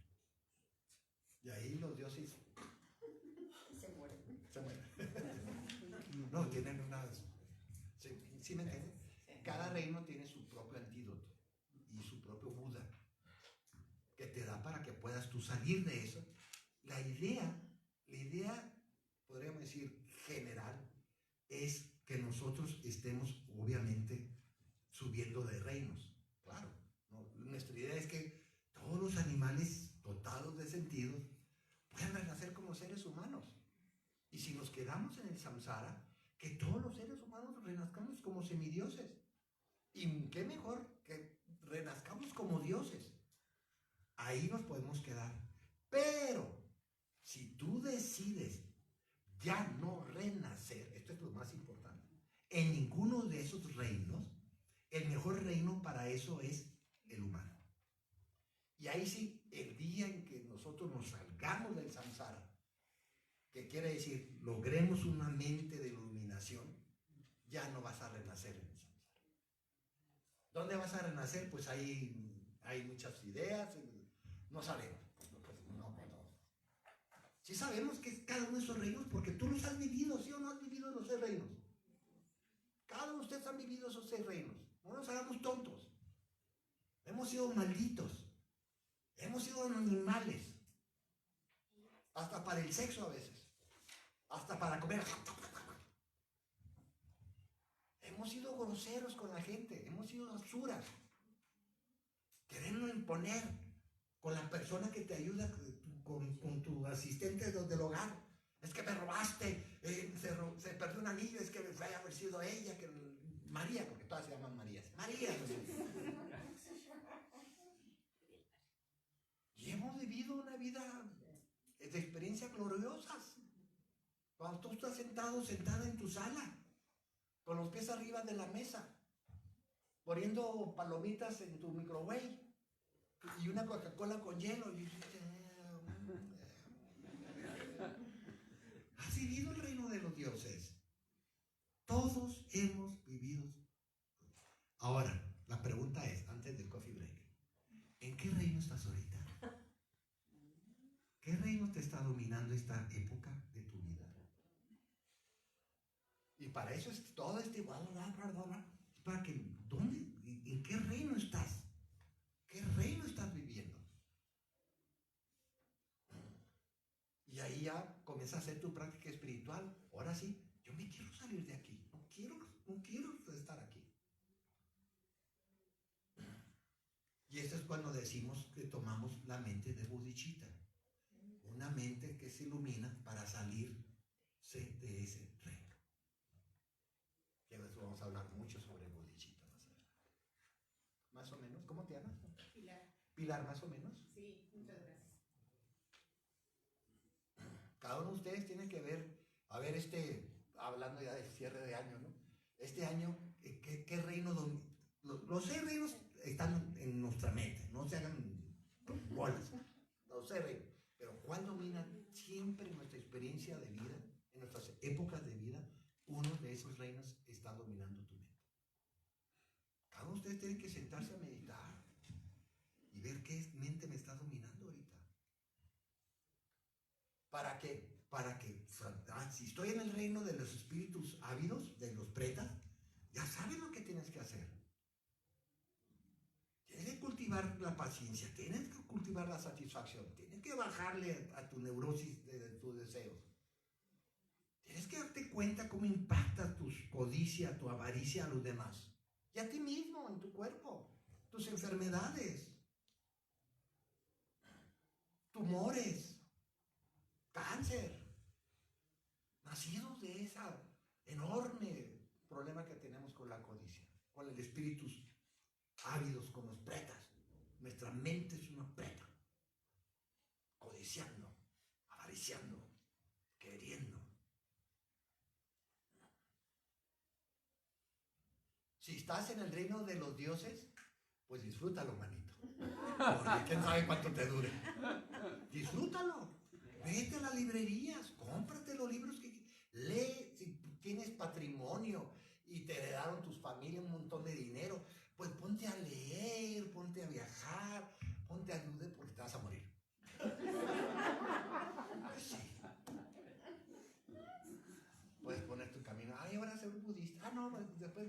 Y ahí los dioses Se mueren. se mueren. ¿Sí me entiendes? Cada reino tiene su propio antídoto y su propio Buda, que te da para que puedas tú salir de eso. La idea, podríamos decir, general, es que nosotros estemos, obviamente, subiendo de reinos. Claro, ¿no? Nuestra idea es que todos los animales dotados de sentidos puedan renacer como seres humanos. Y si nos quedamos en el samsara, que todos los seres humanos renazcamos como semidioses. Y qué mejor que renazcamos como dioses. Ahí nos podemos quedar. Pero si tú decides ya no renacer, esto es lo más importante, en ninguno de esos reinos, el mejor reino para eso es el humano. Y ahí sí, el día en que nosotros nos salgamos del samsara, que quiere decir, logremos una mente de iluminación, ya no vas a renacer en el samsara. ¿Dónde vas a renacer? Pues hay muchas ideas, no sabemos. Sí sabemos que es cada uno de esos reinos porque tú los has vivido, ¿sí o no has vivido los 6 reinos? Cada uno de ustedes han vivido esos 6 reinos. No nos hagamos tontos. Hemos sido malditos. Hemos sido animales. Hasta para el sexo a veces. Hasta para comer. Hemos sido groseros con la gente. Hemos sido basuras. Queremos imponer con la persona que te ayuda, con tu asistente del hogar. Es que me robaste, se perdió un anillo, es que fue a haber sido ella, que María, porque todas se llaman Marías. María. Y hemos vivido una vida de experiencias gloriosas. Cuando tú estás sentada en tu sala, con los pies arriba de la mesa, poniendo palomitas en tu microwave y una Coca-Cola con hielo. Has vivido el reino de los dioses. Todos hemos vivido. Ahora, la pregunta es, antes del coffee break, ¿en qué reino estás ahorita? ¿Qué reino te está dominando esta época de tu vida? Y para eso es todo este para que, ¿dónde? ¿En qué reino estás? ¿Qué reino estás viviendo? Y ahí ya comienza a hacer tu práctica espiritual. Ahora sí, yo me quiero salir de aquí. No quiero estar aquí. Y esto es cuando decimos que tomamos la mente de Bodhicitta. Una mente que se ilumina para salirse de ese reino. Ya ves, vamos a hablar mucho sobre Bodhicitta más adelante. Más o menos, ¿cómo te llamas? Pilar. Pilar, más o menos. Sí, muchas gracias. Cada uno de ustedes tiene que ver, hablando ya de cierre de año, ¿no? Este año, ¿qué reino los 6 reinos están en nuestra mente, no se hagan bolas. Los 6 reinos. Pero ¿cuál domina siempre en nuestra experiencia de vida, en nuestras épocas de vida? Uno de esos reinos está dominando tu mente. Cada uno de ustedes tiene que sentarse a meditar y ver qué mente me está dominando ahorita. ¿Para qué? Si estoy en el reino de los espíritus ávidos, de los pretas, ya sabes lo que tienes que hacer. Tienes que cultivar la paciencia, tienes que cultivar la satisfacción, tienes que bajarle a tu neurosis de tus deseos. Tienes que darte cuenta cómo impacta tu codicia, tu avaricia a los demás. Y a ti mismo, en tu cuerpo, tus enfermedades, tumores, cáncer, nacidos de ese enorme problema que tenemos con la codicia, con el espíritu ávidos, con los pretas. Nuestra mente es una preta, codiciando, avariciando, queriendo. Si estás en el reino de los dioses, pues disfrútalo, manito. Porque quién sabe cuánto te dure. Disfrútalo. Vete a las librerías, cómprate los libros que lee. Si tienes patrimonio y te heredaron tus familias un montón de dinero, pues ponte a leer, ponte a viajar, ponte a ayudar porque te vas a morir. Pues sí. Puedes poner tu camino. Ay, ahora ser budista. Ah, no, después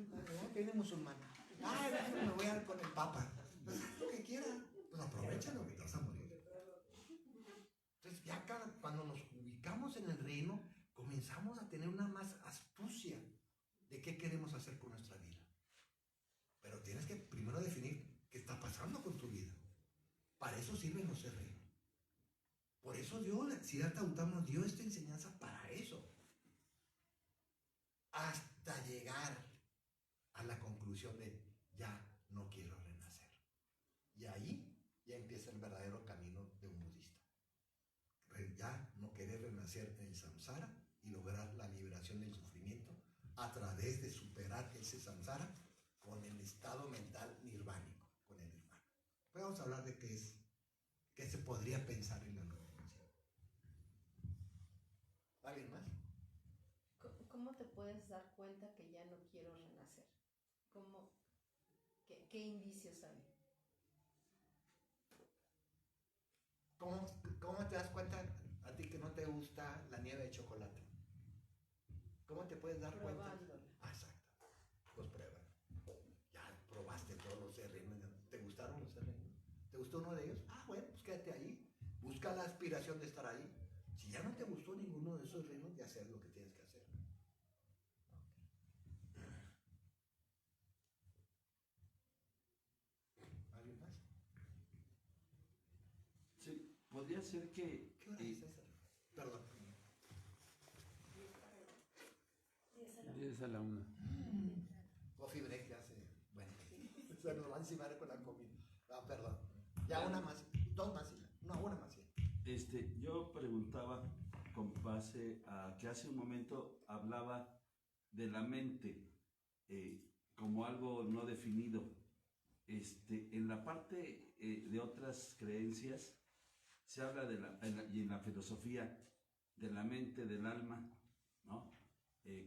musulmán. Ay, me voy a ir con el papa. Pues haz lo que quiera. Pues aprovechalo, que te vas a morir. Entonces ya cuando nos ubicamos en el reino, comenzamos a tener una más astucia de qué queremos hacer con nuestra vida. Pero tienes que primero definir qué está pasando con tu vida. Para eso sirven los reinos. Por eso Siddhartha Gautama nos dio esta enseñanza para eso. Hasta llegar a la conclusión de ya no quiero renacer. Y ahí ya empieza el verdadero camino de un budista. Ya no querer renacer en el samsara y lograr la liberación del sufrimiento a través de superar ese samsara con el estado mental nirvánico, con el nirvana. Pues vamos a hablar de qué se podría pensar en la no renuncia. ¿Alguien más? ¿Cómo te puedes dar cuenta que ya no quiero renacer? ¿Qué indicios hay? ¿Cómo te das cuenta a ti que no te gusta la nieve de chocolate? ¿Cómo te puedes dar cuenta? Probándola. Ah, exacto. Pues prueba. Ya probaste todos los serrenos. ¿Te gustaron los serrenos? ¿Te gustó uno de ellos? Ah, bueno, pues quédate ahí. Busca la aspiración de estar ahí. Si ya no te gustó ninguno de esos reinos, de hacer lo que tienes que hacer. ¿Alguien más? Sí, podría ser que... ¿Qué hora es, César? Perdón. 10 a la 1. Coffee break ya se... Bueno, se nos va a encimar con la comida. Ah, perdón. Ya una más. Dos más. No, una más. Yo preguntaba con base a que hace un momento hablaba de la mente como algo no definido. En la parte de otras creencias se habla y en la filosofía de la mente, del alma, ¿no?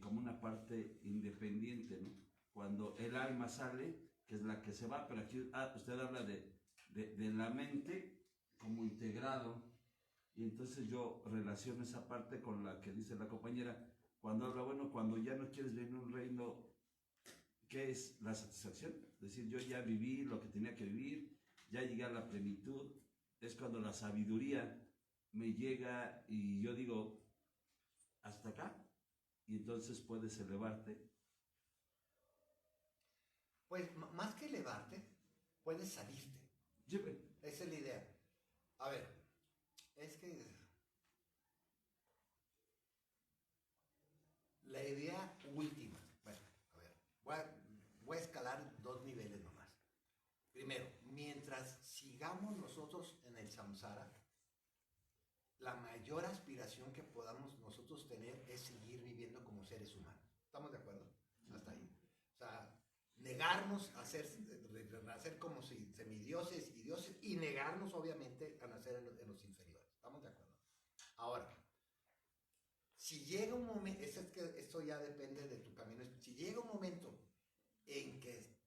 Como una parte independiente, ¿no? Cuando el alma sale, que es la que se va, pero aquí usted habla de la mente como integrado, y entonces yo relaciono esa parte con la que dice la compañera, cuando habla, bueno, cuando ya no quieres vivir en un reino, ¿qué es la satisfacción? Es decir, yo ya viví lo que tenía que vivir, ya llegué a la plenitud, es cuando la sabiduría me llega y yo digo, hasta acá, y entonces puedes elevarte. Pues más que elevarte, puedes salirte. Esa es la idea. A ver, es que la idea última, bueno, a ver, voy a escalar dos niveles nomás. Primero, mientras sigamos nosotros en el samsara, la mayor aspiración que podamos nosotros tener es seguir viviendo como seres humanos. ¿Estamos de acuerdo? Hasta ahí. O sea, negarnos a nacer como semidioses y dioses, y negarnos obviamente a nacer en los inferiores. ¿Estamos de acuerdo? Ahora, si llega un momento, esto ya depende de tu camino, si llega un momento en que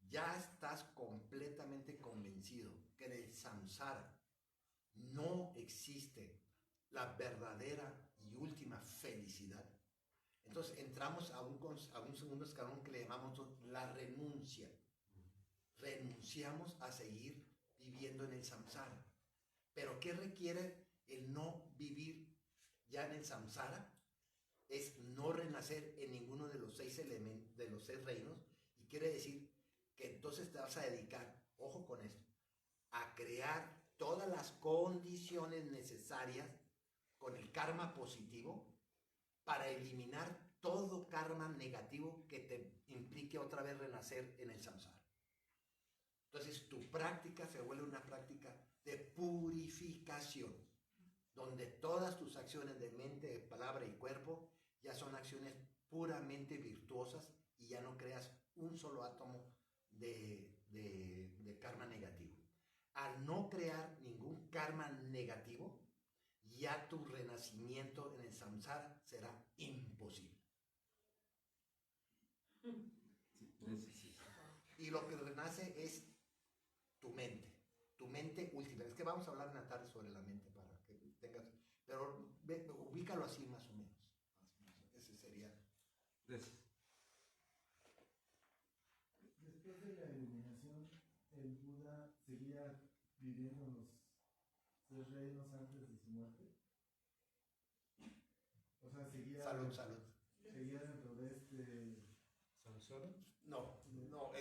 ya estás completamente convencido que en el samsara no existe la verdadera y última felicidad, entonces entramos a un segundo escalón que le llamamos la renuncia. Renunciamos a seguir viviendo en el samsara. ¿Pero qué requiere el no vivir ya en el samsara? Es no renacer en ninguno de los 6 elementos, de los 6 reinos, y quiere decir que entonces te vas a dedicar, ojo con esto, a crear todas las condiciones necesarias con el karma positivo para eliminar todo karma negativo que te implique otra vez renacer en el samsara. Entonces tu práctica se vuelve una práctica de purificación, donde todas tus acciones de mente, de palabra y cuerpo ya son acciones puramente virtuosas y ya no creas un solo átomo de karma negativo. Al no crear ningún karma negativo, ya tu renacimiento en el samsara será imposible. Y lo que renace es tu mente última. Es que vamos a hablar en la tarde sobre la mente para que tengas, pero ubícalo así más o menos. Ese sería. Gracias. viviendo en los 3 reinos antes de su muerte? O sea, seguía, Salud, salud. seguía dentro de este ¿Samsara? No, no,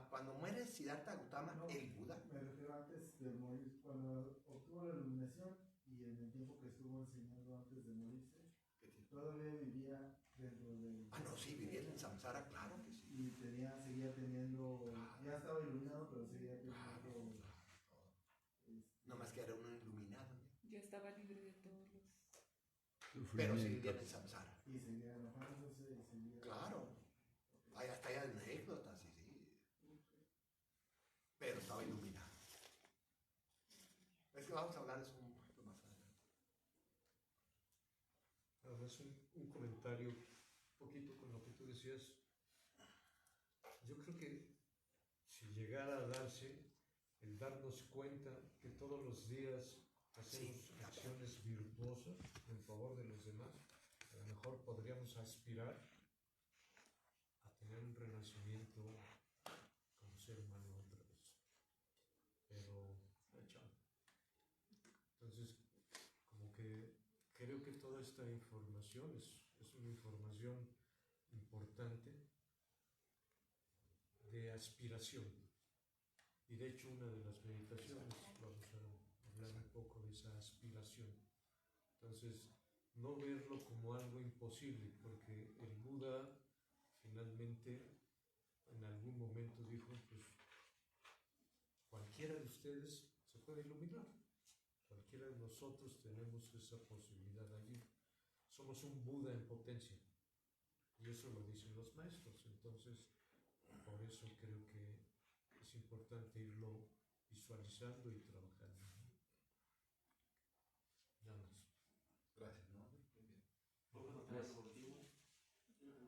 cuando muere Siddhartha Gautama, No, el Buda, me refiero antes de morir, cuando obtuvo la iluminación y en el tiempo que estuvo enseñando antes de morirse, todavía vivía dentro de... no, sí, vivía en Samsara, claro que sí. Y seguía teniendo, ya estaba iluminado, pero seguía teniendo... No más que era uno iluminado, ¿no? Yo estaba libre de todos los... Pero sí vivía en Samsara. Y seguía enojándose y seguía... Claro, hasta hay anécdotas, sí. Pero estaba iluminado. Es que vamos a hablar de eso un poquito más adelante. Nada más un comentario, un poquito con lo que tú decías. Yo creo que si llegara a darse el darnos cuenta que todos los días hacemos Sí, acciones virtuosas en favor de los demás, a lo mejor podríamos aspirar a tener un renacimiento como ser humano otra vez. Pero, entonces, como que creo que toda esta información es una información importante de aspiración. Y de hecho una de las meditaciones vamos a hablar un poco de esa aspiración. Entonces, no verlo como algo imposible, porque el Buda finalmente en algún momento dijo, pues cualquiera de ustedes se puede iluminar. Cualquiera de nosotros tenemos esa posibilidad allí. Somos un Buda en potencia. Y eso lo dicen los maestros. Entonces, por eso creo que es importante irlo visualizando y trabajando. Nada más. Gracias, ¿no? Muy bien. ¿Puedo contar algo último?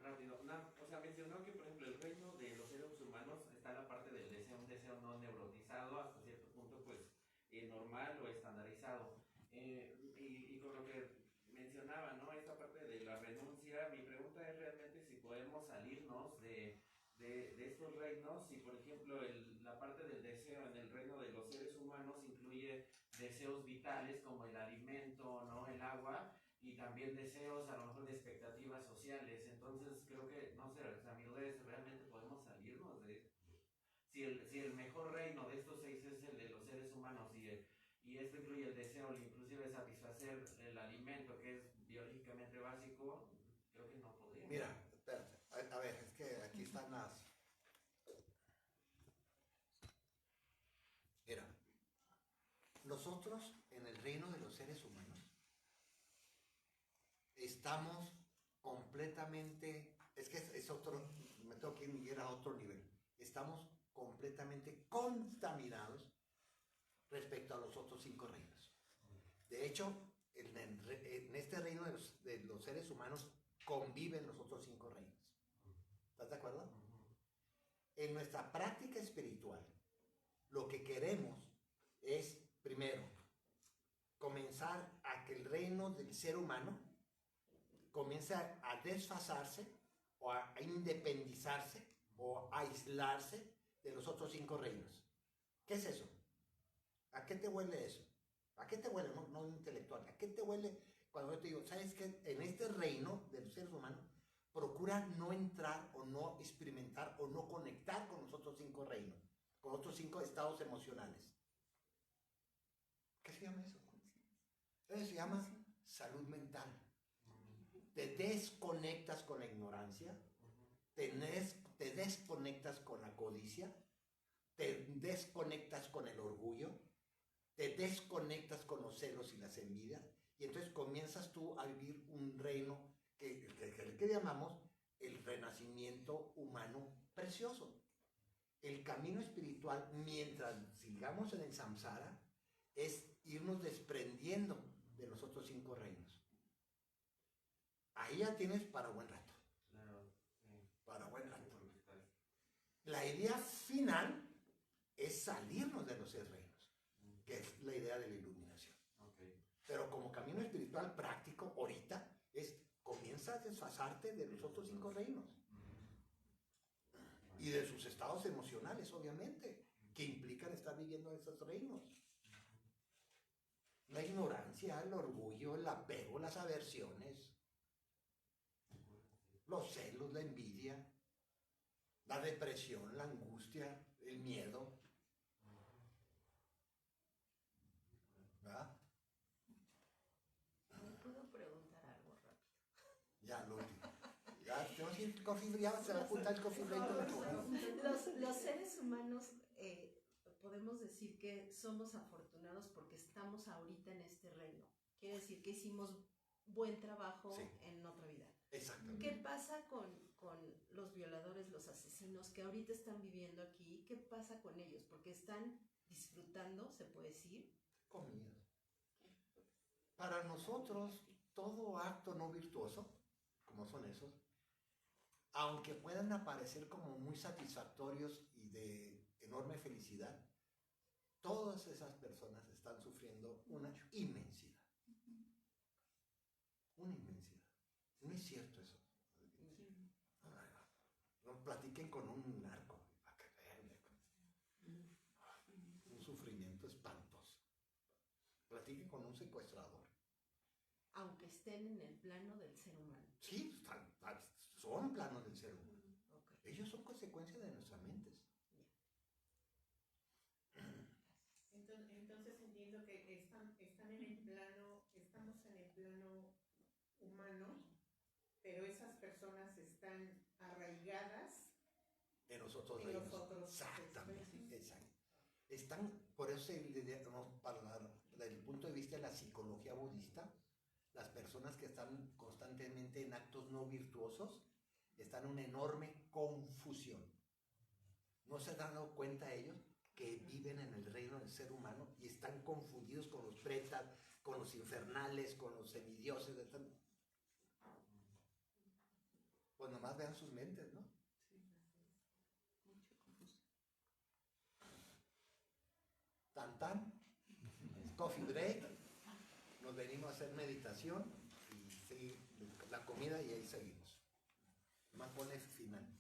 Rápido. O sea, mencionó que, por ejemplo, el reino de los seres humanos está en la parte del deseo, un deseo no neurotizado, hasta cierto punto, pues, normal o estandarizado. Y con lo que mencionaba, ¿no? Esta parte de la renuncia, mi pregunta es realmente si podemos salirnos de estos reinos, si por ejemplo la parte del deseo en el reino de los seres humanos incluye deseos vitales como el alimento, ¿no? El agua, y también deseos a lo mejor de expectativas sociales. Entonces creo que, no sé, o sea, mi duda es, ¿realmente podemos salirnos de... Si el mejor reino de estos 6 es el de los seres humanos y esto incluye el deseo, inclusive satisfacer el alimento que es biológicamente básico, creo que no podríamos. Mira, espérate. A ver, es que aquí están las... Mira, nosotros en el reino de los seres humanos estamos completamente... Es que es otro... Me tengo que ir a otro nivel. Estamos completamente contaminados respecto a los otros 5 reinos. De hecho, en este reino de los seres humanos conviven los otros 5 reinos. ¿Estás de acuerdo? En nuestra práctica espiritual, lo que queremos es, primero, comenzar a que el reino del ser humano comience a desfasarse o a independizarse o a aislarse de los otros 5 reinos. ¿Qué es eso? ¿A qué te huele eso? ¿A qué te huele? No intelectual. ¿A qué te huele cuando yo te digo, sabes que en este reino de los seres humanos procura no entrar o no experimentar o no conectar con los otros 5 reinos, con otros 5 estados emocionales? ¿Qué se llama eso? Eso se llama salud mental. Te desconectas con la ignorancia, te desconectas con la codicia, te desconectas con el orgullo, te desconectas con los celos y las envidias, y entonces comienzas tú a vivir un reino que llamamos el renacimiento humano precioso. El camino espiritual, mientras sigamos en el samsara, es irnos desprendiendo de los otros 5 reinos. Ahí ya tienes para buen rato. Claro, sí. Para buen rato. La idea final es salirnos de los 6 reinos, que es la idea de la iluminación. Okay. Pero como camino espiritual práctico, ahorita, comienza a desfasarte de los otros 5 reinos. Y de sus estados emocionales, obviamente, que implican estados están viviendo en esos reinos. La ignorancia, el orgullo, el apego, las aversiones, los celos, la envidia, la depresión, la angustia, el miedo. ¿Verdad? ¿Me puedo preguntar algo rápido? Ya, lo último. Ya, tenemos que ir coffee break, ya se va a apuntar el coffee break con la comida. Los seres humanos podemos decir que somos afortunados porque estamos ahorita en este reino. Quiere decir que hicimos buen trabajo Sí. en otra vida. Exactamente. ¿Qué pasa con los violadores, los asesinos que ahorita están viviendo aquí? ¿Qué pasa con ellos? Porque están disfrutando, se puede decir. Comida. Para nosotros, todo acto no virtuoso, como son esos, aunque puedan aparecer como muy satisfactorios y de enorme felicidad, todas esas personas están sufriendo una inmensidad. Una inmensidad. No es cierto eso. No platiquen con un narco, para que vean. Un sufrimiento espantoso. Platiquen con un secuestrador. Aunque estén en el plano del ser humano. Sí, son planos del ser humano. Okay. Ellos son consecuencia de nuestras mentes. Entonces entiendo que están en el plano, estamos en el plano humano, pero esas personas están arraigadas De nosotros en reinos. los otros Exactamente. especies. Exacto. Están, por eso, desde el punto de vista de la psicología budista, las personas que están constantemente en actos no virtuosos están en una enorme confusión. ¿No se han dado cuenta ellos que viven en el reino del ser humano y están confundidos con los pretas, con los infernales, con los semidioses? Pues nomás vean sus mentes, ¿no? Tan tan, coffee break, nos venimos a hacer meditación y seguir la comida y ahí seguimos. Más pone final.